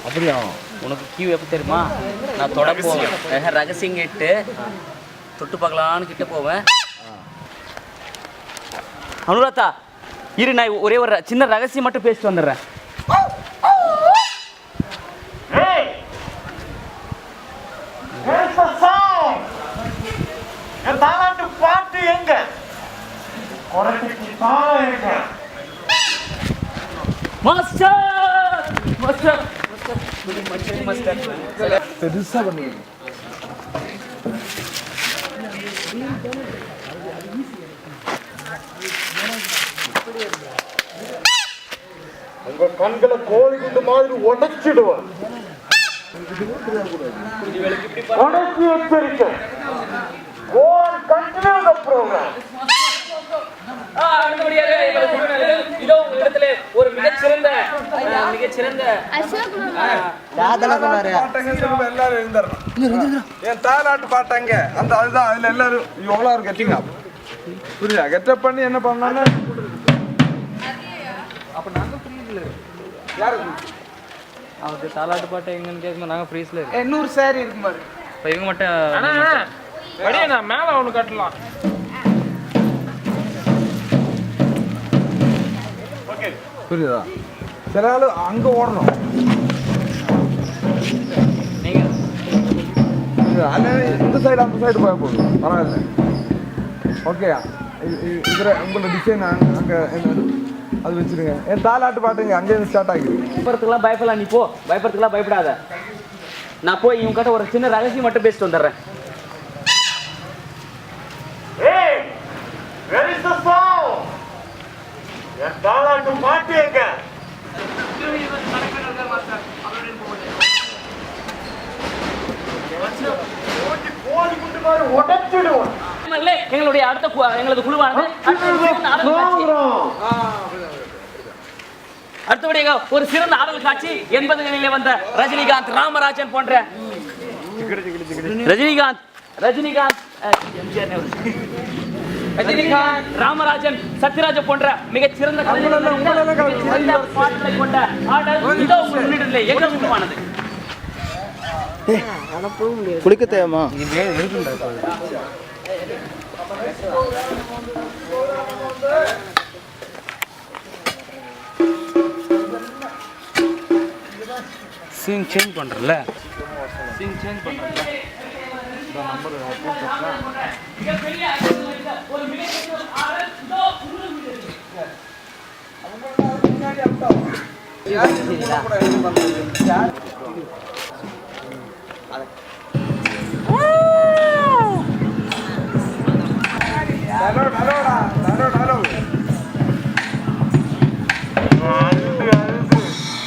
அப்படியா? உனக்கு கியூ எப்போ தெரியுமா? நான் தொட போவேன். ரகசியம் கேட்டு தொட்டு பார்க்கலான்னு கிட்ட போவேன். அனுராதா இரு, நான் ஒரே ஒரு சின்ன ரகசியம் மட்டும் பேசிட்டு வந்துடுறேன். என் தாளாட்டு பாட்டு எங்க? கொரட்டிக்கு தாளம் எங்க? மாஸ்டர் மாஸ்டர் மாஸ்டர் பெருசா பண்ணுங்க. உங்க கண்களை கோழி குண்டு மாதிரி உடைச்சிடுவேன். கடைசி எச்சரிக்கை. Go on, continue the program. இதோ உங்களிடத்துல ஒரு மிகச்சிறந்த எல்லாரும் எழுந்துடலாம். என் தாலாட்டு பாட்டாங்க அந்த அதுதான். அதுல எல்லாரும் எவ்வளோ கெட்டிங்க புரியுதா? கெட்டப் பண்ணி என்ன பண்ணான்னு அப்ப நாங்க ஃப்ரீஸ்ல யாருக்கு அவருக்கு தாலாட்டு பாட்டு எங்கன்னு கேட்கும்போது நாங்கள் ஃப்ரீஸ்ல 100 சாரி இருக்கு பாரு. இப்போ இவங்க மட்டும் அப்படியே நான் மேலே ஒன்று கட்டலாம். புரியுதா? சில ஆள் அங்க ஓடணும். இந்த சைடு அந்த சைடு போக போதும், பரவாயில்ல. ஓகே, இதில் உங்களோட டிசைன் அங்கே அது வச்சுருங்க. என் தாலாட்டு பாட்டுங்க அங்கேருந்து ஸ்டார்ட் ஆகிடுது. பயப்படுறதுக்குலாம் பயப்படலாம். நீ போ, பயப்படுறதுக்குலாம் பயப்படாத. நான் போய் இவங்க கிட்ட ஒரு சின்ன ரகசியம் மட்டும் பேசிட்டு வந்துடுறேன். என் தாளாட்டு பாட்டு எங்க? கோழி குண்டு மாதிரி உடைச்சிடுவோம். எங்களுடைய எங்களது குழுவானது அடுத்தபடியாக ஒரு சிறந்த ஆடல் காட்சி 80களிலே வந்த ரஜினிகாந்த், ராமராஜன் போன்ற ரஜினிகாந்த் ராமராஜன், சத்யராஜ் போன்ற மிகச்சிறந்த பாடலை கொண்ட ஆடல் இதோ முன்னிடலே எங்க குழுவானது. குளிக்க தேவைமா? சீன் சேஞ்ச் பண்றல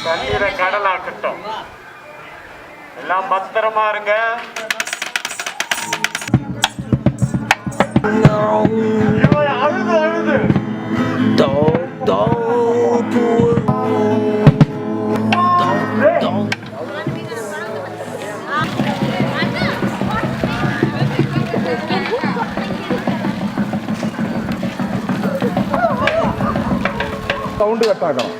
தண்ணீரை கடலாக்கட்டும். எல்லாம் பத்திரமா இருங்க. அழுது அழுது சவுண்டு கட்டாക്കണം.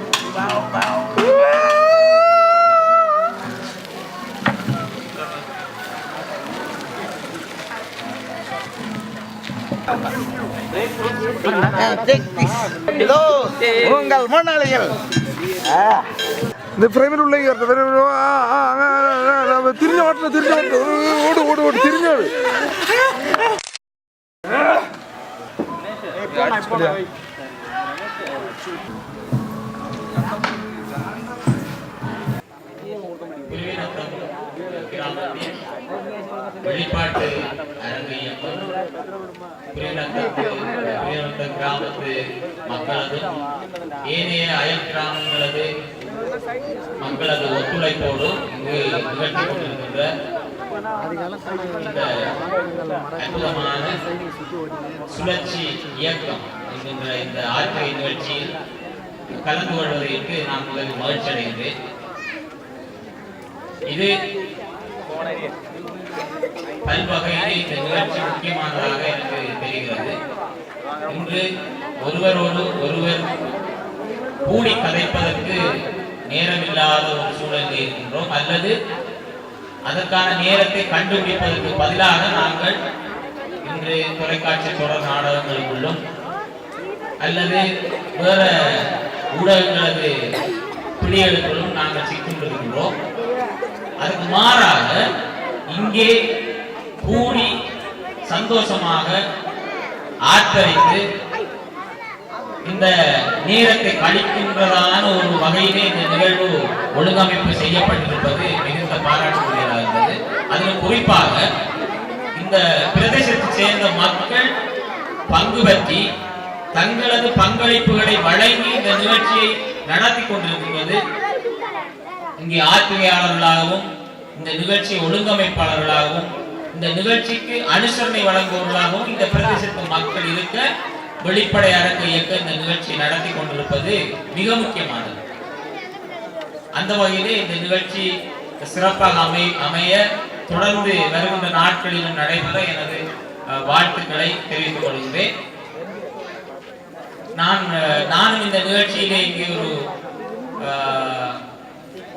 இதோ உங்கள் முன்னாளிகள் இந்த ஃப்ரேமில் உள்ள திரிஞ்ச வாட்டில் ஓடு ஓடு ஓடு திரிஞ்சாடு வெளிப்பாட்டு அரங்கையப்பன் கிராமத்து மக்களதும் ஏனைய அயல் கிராமங்களது மக்களது ஒத்துழைப்போடு இங்கு நிகழ்த்தி கொண்டிருக்கின்ற இந்த அற்புதமான சுழற்சி இயக்கம் என்கின்ற இந்த ஆற்றை நிகழ்ச்சியில் கலந்து கொள்வதற்கு நான் முதலில் மகிழ்ச்சி அடைகின்றேன். இது பல்வகையிலே இந்த நிகழ்ச்சி முக்கியமானதாக எனக்கு தெரிகிறது. இன்று ஒருவரோடு ஒருவர் கூடி கதைப்பதற்கு நேரமில்லாத ஒரு சூழலில் இருக்கின்றோம், அல்லது அதற்கான நேரத்தை கண்டுபிடிப்பதற்கு பதிலாக நாங்கள் இன்று தொலைக்காட்சி தொடர் நாடகங்களுக்குள்ளும் அல்லது வேற ஊடகங்களது பிடிகளுக்குள்ளும் நாங்கள் சிக்கின்றிருக்கின்றோம். அதுக்கு மாறாக இங்கே கூடி சந்தோஷமாக ஆற்றரித்து இந்த நேரத்தை கழிக்கின்றதான ஒரு வகையிலே இந்த நிகழ்வு ஒழுங்கமைப்பு செய்யப்பட்டிருப்பது மிகுந்த பாராட்டுக்குரியதாக இருந்தது. அதில் குறிப்பாக இந்த பிரதேசத்தை சேர்ந்த மக்கள் பங்கு பற்றி தங்களது பங்களிப்புகளை வழங்கி இந்த நிகழ்ச்சியை நடத்தி கொண்டிருக்கிறது. இங்கே ஆற்றுகையாளர்களாகவும் இந்த நிகழ்ச்சி ஒழுங்கமைப்பாளர்களாகவும் இந்த நிகழ்ச்சிக்கு அனுசரணை வழங்குவவர்களாகவும் இந்த பிரதேசத்து மக்கள் இருக்க வெளிப்படை அரங்கு இயக்க இந்த நிகழ்ச்சி நடத்தி கொண்டிருப்பது மிக முக்கியமானது. அந்த வகையிலே இந்த நிகழ்ச்சி சிறப்பாக அமைய தொடர்ந்து வருகின்ற நாட்களிலும் நடைபெற எனது வாழ்த்துக்களை தெரிவித்துக் கொள்கிறேன். நானும் இந்த நிகழ்ச்சியிலே இங்கே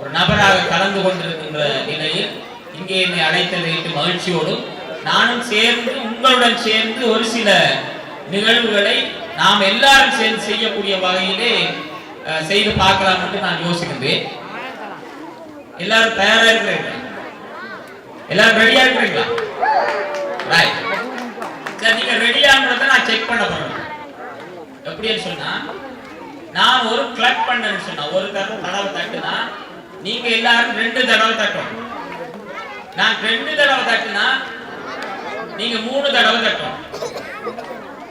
ஒரு நபராக கலந்து கொண்டிருக்கின்ற நிலையில் இங்கே என்னை அழைத்ததை மகிழ்ச்சியோடும் நானும் சேர்ந்து உங்களுடன் சேர்ந்து ஒரு சில நிகழ்வுகளை நாம் எல்லாரும் சேர்ந்து செய்யக்கூடிய வகையிலே செய்து பார்க்கலாம் என்று நான் யோசிக்கின்றேன். எல்லாரும் தயாரா இருக்கிறீங்களா? எல்லாரும் ரெடியா இருக்கிறீங்களா? நீங்க ரெடியான்றத நான் செக் பண்ண போறேன். எப்படின்னு சொன்னா, நான் ஒரு கிளப் பண்ணேன்னு சொன்னா ஒரு தடவை தட்டுனா நீங்க எல்லாரும் 2 தடவை தட்டணும். நான் 2 தடவை தட்டுனா நீங்க 3 தடவை தட்டணும்.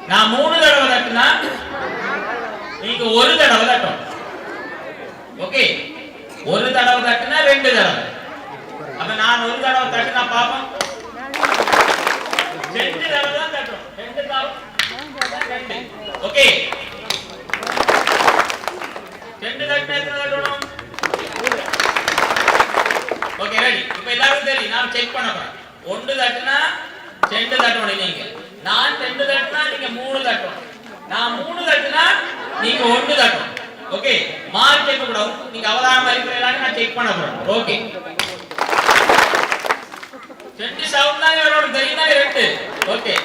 நான் 3 தடவை தட்டுனா நீங்க 1 தடவை தட்டணும். ஓகே, 1 தடவை தட்டுனா 2 தடவை. அப்ப நான் 1 தடவை தட்டுனா பாப்போம். 2 தடவை தான் தட்டணும். 2 தடவை. ஓகே, 2 தட்டுனா எத்தனை தட்டணும்? Okay, ready. இப்போ எல்லாரும் தெரியும், நான் செக் பண்ண போறேன். 1 தட்டுனா 2 தட்டணும் நீங்க. நான் 2 தட்டுனா நீங்க 3 தட்டணும். நான் 3 தட்டுனா நீங்க 1 தட்டணும். ஓகே, மார்க் செக் பண்ண நீங்க அவதானமா இருக்கீங்களான்னு நான் செக் பண்ண போறேன். ஓகே, 2 சவுண்ட் தான் வரணும், தெரியுமா? 2. ஓகே,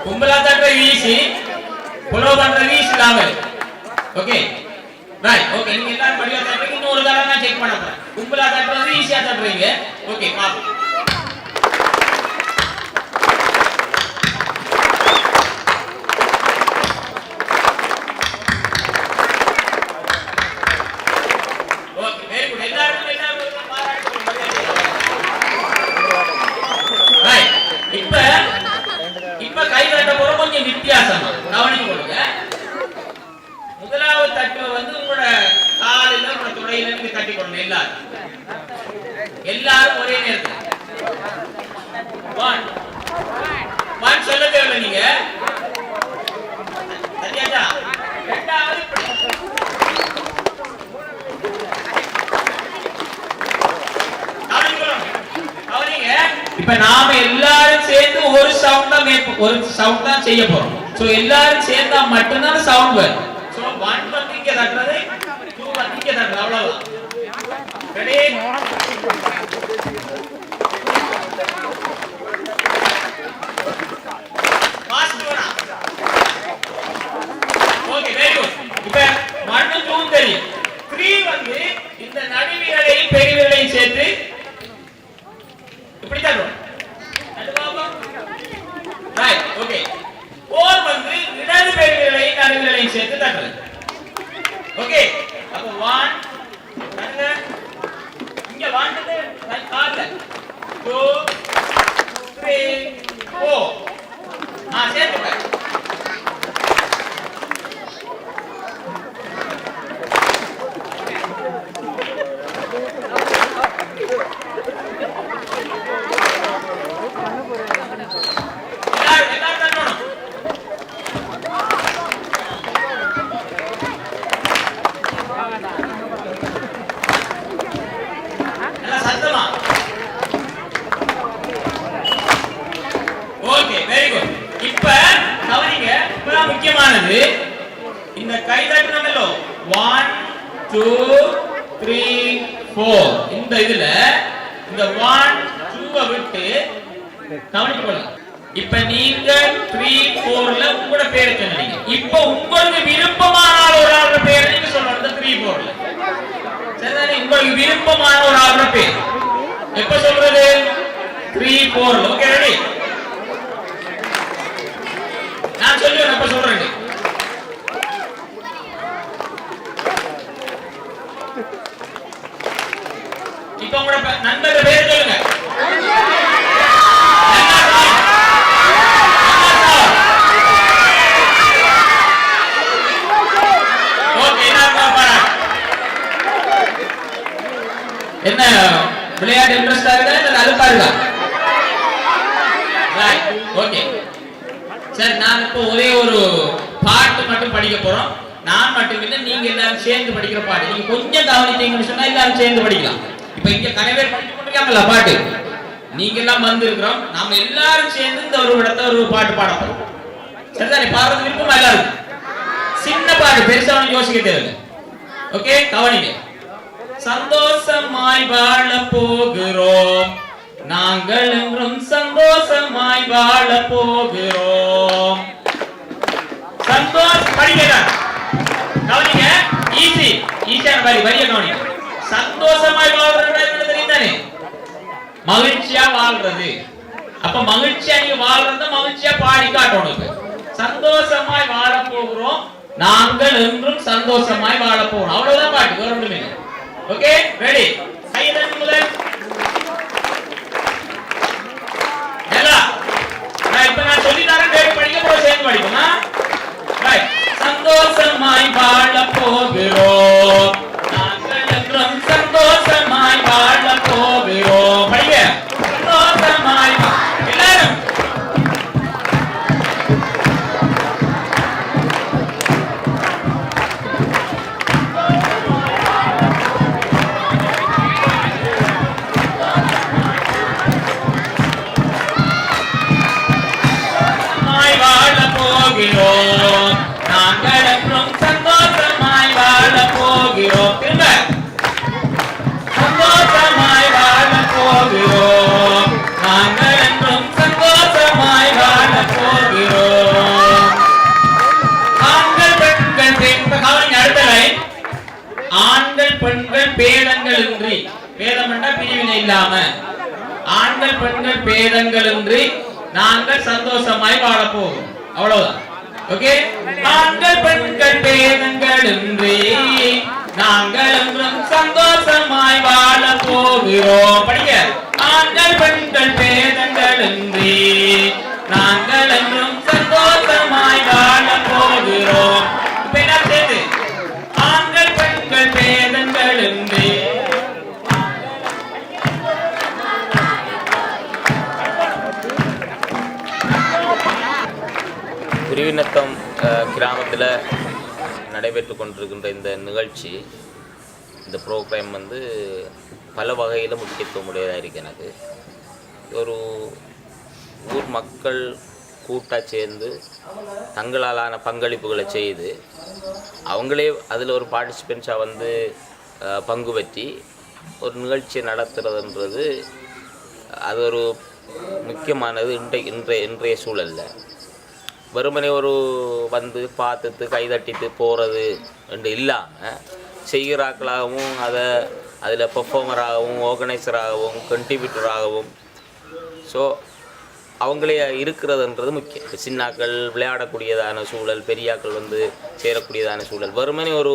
கும்பலா தட்டுறது ஈஸி, ஃபாலோ பண்றது ஈஸி இல்லாம. Okay, right. ஓகே, நீங்க எல்லாரும் படியா தட்டுறீங்க. இன்னொரு தடவை நான் செக் பண்ண போறேன். கும்பலா தட்டுறது ஈஸியா தட்டுறீங்க. ஓகே, பாப்போம். Okay, very good. எல்லாரும் ரைட். இப்ப கை தட்ட போற கொஞ்சம் வித்தியாசமா கவனிச்சு கொடுங்க. முதலாவது தட்டு வந்து உங்களோட காலில உங்களோட தொடையில நீங்க தட்டி சொல்லிக்கொள்ளணும் எல்லாரும். எல்லாரும் ஒரே நேரத்தில் ஒன் சொல்ல தேவையில்லை நீங்க. சரியாச்சா? ரெண்டாவது இப்ப நாம எல்லாரும் சேர்ந்து ஒரு சவுண்ட் தான் செய்ய போறோம். சோ எல்லாரும் சேர்ந்தா மட்டும்தான் சவுண்ட் வரும். சோ 1 வந்து இங்க தட்டுறது, 2 வந்து இங்க தட்டுறது, அவ்வளவுதான். ரெடி? ஃபாஸ்ட் வரா. Okay, very good. இப்ப 1 2 தெரியும். 3 வந்து இந்த நடுவிரலையும் பெருவிரலையும் சேர்த்து இப்படி தட்டுறோம். Right, okay. 4 வந்து இடது பெருவிரலையும் நடுவிரலையும் சேர்த்து தட்டுறது. ஓகே, அப்ப 1 தட்டுங்க. இங்க 1 வந்து கால்ல 2 3 4 சேர்த்துங்க. முக்கியமானது இந்த கை தட்டுறோமோ 1 2 3 4 இந்த இதுல இந்த 1 2 விட்டு கவனிச்சுக்கொள்ளுங்க. இப்ப நீங்க 3 4ல உங்களோட பேரை சொன்னீங்க. இப்ப உங்களுக்கு விருப்பமான ஒரு ஆளோட பேரை நீங்க சொல்லணும். 3 4ல சரிதானே? உங்களுக்கு விருப்பமான ஒரு ஆளோட பேர் எப்ப சொல்றது? 3 4ல. Okay, ready? நான் சொல்லுவேன், அப்ப சொல்றேன். இப்ப உங்களோட நண்பர்கள் பேர் சொல்லுங்க. என்ன விளையாட்டு இன்ட்ரெஸ்டா இருக்கா இல்ல அலுப்பா இருக்கா? Right, okay. சரி, நான் இப்போ ஒரே ஒரு பாட்டு மட்டும் படிக்க போறோம். நான் மட்டும் இல்ல, நீங்க எல்லாரும் சேர்ந்து படிக்கிற பாட்டு. நீங்க கொஞ்சம் கவனித்தீங்கன்னு சொன்னா எல்லாரும் சேர்ந்து படிக்கலாம். இப்ப இங்க கனவே படிச்சு கொண்டிருக்காங்கல்ல பாட்டு, நீங்க எல்லாம் வந்து இருக்கிறோம். நாம எல்லாரும் சேர்ந்து இந்த ஒரு இடத்த ஒரு பாட்டு பாட போறோம். சரிதானே? பாடுறது விருப்பமா எல்லாரும்? சின்ன பாட்டு, பெருசா யோசிக்க தேவையில்லை. ஓகே, கவனிங்க. சந்தோஷமாய் வாழ போகிறோம், நாங்கள் என்றும் சந்தோஷமாய் வாழ போகிறோம். சந்தோஷம் படிக்கிறா கவனிங்க. ஈஸியான வரிய கவனிங்க. சந்தோஷமாய் வாழ்றது என்ன தெரியுதானே? மகிழ்ச்சியா வாழ்றது. அப்ப மகிழ்ச்சியா நீங்க வாழ்றத மகிழ்ச்சியா பாடி காட்டணும். சந்தோஷமாய் வாழ போகிறோம், நாங்கள் என்றும் சந்தோஷமாய் வாழ போகிறோம். அவ்வளவுதான் பாட்டு, வேற ஒண்ணுமே இல்லை. Okay, ready? கைதட்டு முதல். இப்ப நான் சொல்லி தரேன், படிக்க போற சேர்ந்து படிப்போமா? ரைட். சந்தோஷமாய் வாழ போகிறோம், நாங்கள் என்றும் சந்தோஷமாய் வாழ போகிறோம். படிங்க. சந்தோஷமாய் எல்லாரும் நாங்கள் என்றும் சந்தோஷமாய் வாழ போகிறோம். திரும்ப சந்தோஷமாய் வாழ போகிறோம், நாங்கள் என்றும் சந்தோஷமாய் வாழ போகிறோம். ஆண்கள் பெண்கள் கவனிங்க. அடுத்த லைன். ஆண்கள் பெண்கள் பேதங்கள் இன்றி, பேதம் என்றால் பிரிவினை இல்லாம, ஆண்கள் பெண்கள் பேதங்கள் இன்றி நாங்கள் சந்தோஷமாய் வாழ போகிறோம். அவ்வளவுதான். ஓகே, ஆண்கள் பெண்கள் பேதங்கள் இன்றி நாங்கள் என்றும் சந்தோஷமாய் வாழ போகிறோம். படிங்க. ஆண்கள் பெண்கள் பேதங்கள் இன்றி நாங்கள் என்றும் சந்தோஷமாய் வாழ போகிறோம். இப்ப என்ன செய்யுது? ஆண்கள் பெண்கள் பேதங்கள் இன்றி kuruvinatham கிராமத்தில் நடைபெற்று கொண்டிருக்கின்ற இந்த நிகழ்ச்சி, இந்த ப்ரோக்ராம் வந்து பல வகையில் முக்கியத்துவம் உடையதாக இருக்குது. எனக்கு ஒரு ஊர் மக்கள் கூட்டாக சேர்ந்து தங்களாலான பங்களிப்புகளை செய்து அவங்களே அதில் ஒரு பார்ட்டிசிபென்ட்ஸாக வந்து பங்கு பற்றி ஒரு நிகழ்ச்சியை நடத்துறதுன்றது அது ஒரு முக்கியமானது. இன்றைய சூழலில் வெறுமனே ஒரு வந்து பார்த்துட்டு கைதட்டிட்டு போகிறது என்று இல்லாமல் செய்கிறாக்களாகவும் அதில் பெர்ஃபார்மராகவும் ஆர்கனைசராகவும் கண்ட்ரிபியூட்டராகவும் ஸோ அவங்களே இருக்கிறதுன்றது முக்கியம். இப்போ சின்னாக்கள் விளையாடக்கூடியதான சூழல், பெரியாக்கள் வந்து சேரக்கூடியதான சூழல். வெறுமனே ஒரு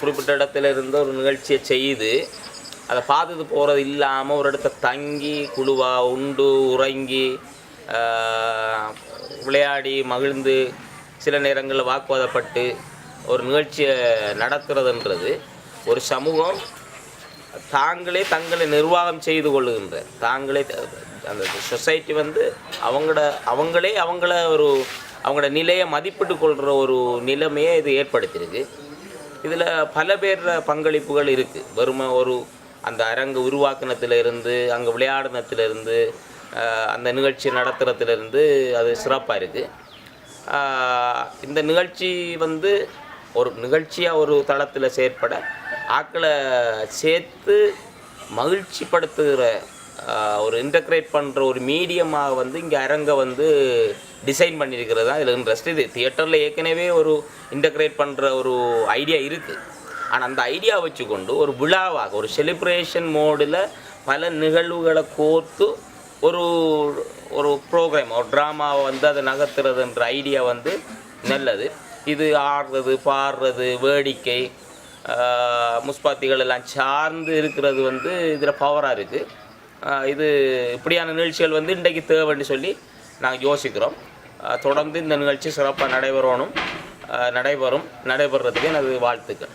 குறிப்பிட்ட இடத்துல இருந்து ஒரு நிகழ்ச்சியை செய்து அதை பார்த்துட்டு போகிறது இல்லாமல் ஒரு இடத்த தங்கி குழுவாக உண்டு உறங்கி விளையாடி மகிழ்ந்து சில நேரங்களில் வாக்குவாதப்பட்டு ஒரு நிகழ்ச்சியை நடத்துறதுன்றது ஒரு சமூகம் தாங்களே தங்களை நிர்வாகம் செய்து கொள்ளுகின்ற தாங்களே அந்த சொசைட்டி வந்து அவங்களோட நிலையை மதிப்பிட்டு கொள்கிற ஒரு நிலைமையை இது ஏற்படுத்தியிருக்கு. இதில் பல பேர் பங்களிப்புகள் இருக்குது. வெறுமை அந்த அரங்கு உருவாக்கினத்திலிருந்து அங்கே விளையாடினத்திலிருந்து அந்த நிகழ்ச்சி நடத்துகிறதுலேருந்து அது சிறப்பாக இருக்குது. இந்த நிகழ்ச்சி வந்து ஒரு நிகழ்ச்சியாக ஒரு தளத்தில் செயற்பட ஆக்களை சேர்த்து மகிழ்ச்சிப்படுத்துகிற ஒரு இன்டகிரேட் பண்ணுற ஒரு மீடியமாக வந்து இங்கே அரங்கை வந்து டிசைன் பண்ணியிருக்கிறது தான் இதில் இன்ட்ரெஸ்ட். இது தியேட்டரில் ஏற்கனவே ஒரு இன்டகிரேட் பண்ணுற ஒரு ஐடியா இருக்குது. ஆனால் அந்த ஐடியா வச்சுக்கொண்டு ஒரு விழாவாக ஒரு செலிப்ரேஷன் மோடில் பல நிகழ்வுகளை கோர்த்து ஒரு ப்ரோக்ராம் ஒரு ட்ராமாவை வந்து அதை நகர்த்துறதுன்ற ஐடியா வந்து நல்லது. இது ஆடுறது பாடுறது வேடிக்கை முஸ்பாத்திகள் எல்லாம் சார்ந்து இருக்கிறது வந்து இதில் பவராக இருக்குது. இது இப்படியான நிகழ்ச்சிகள் வந்து இன்றைக்கு தேவைன்னு சொல்லி நாங்கள் யோசிக்கிறோம். தொடர்ந்து இந்த நிகழ்ச்சி சிறப்பாக நடைபெறணும் நடைபெறுறதுக்கு எனது வாழ்த்துக்கள்.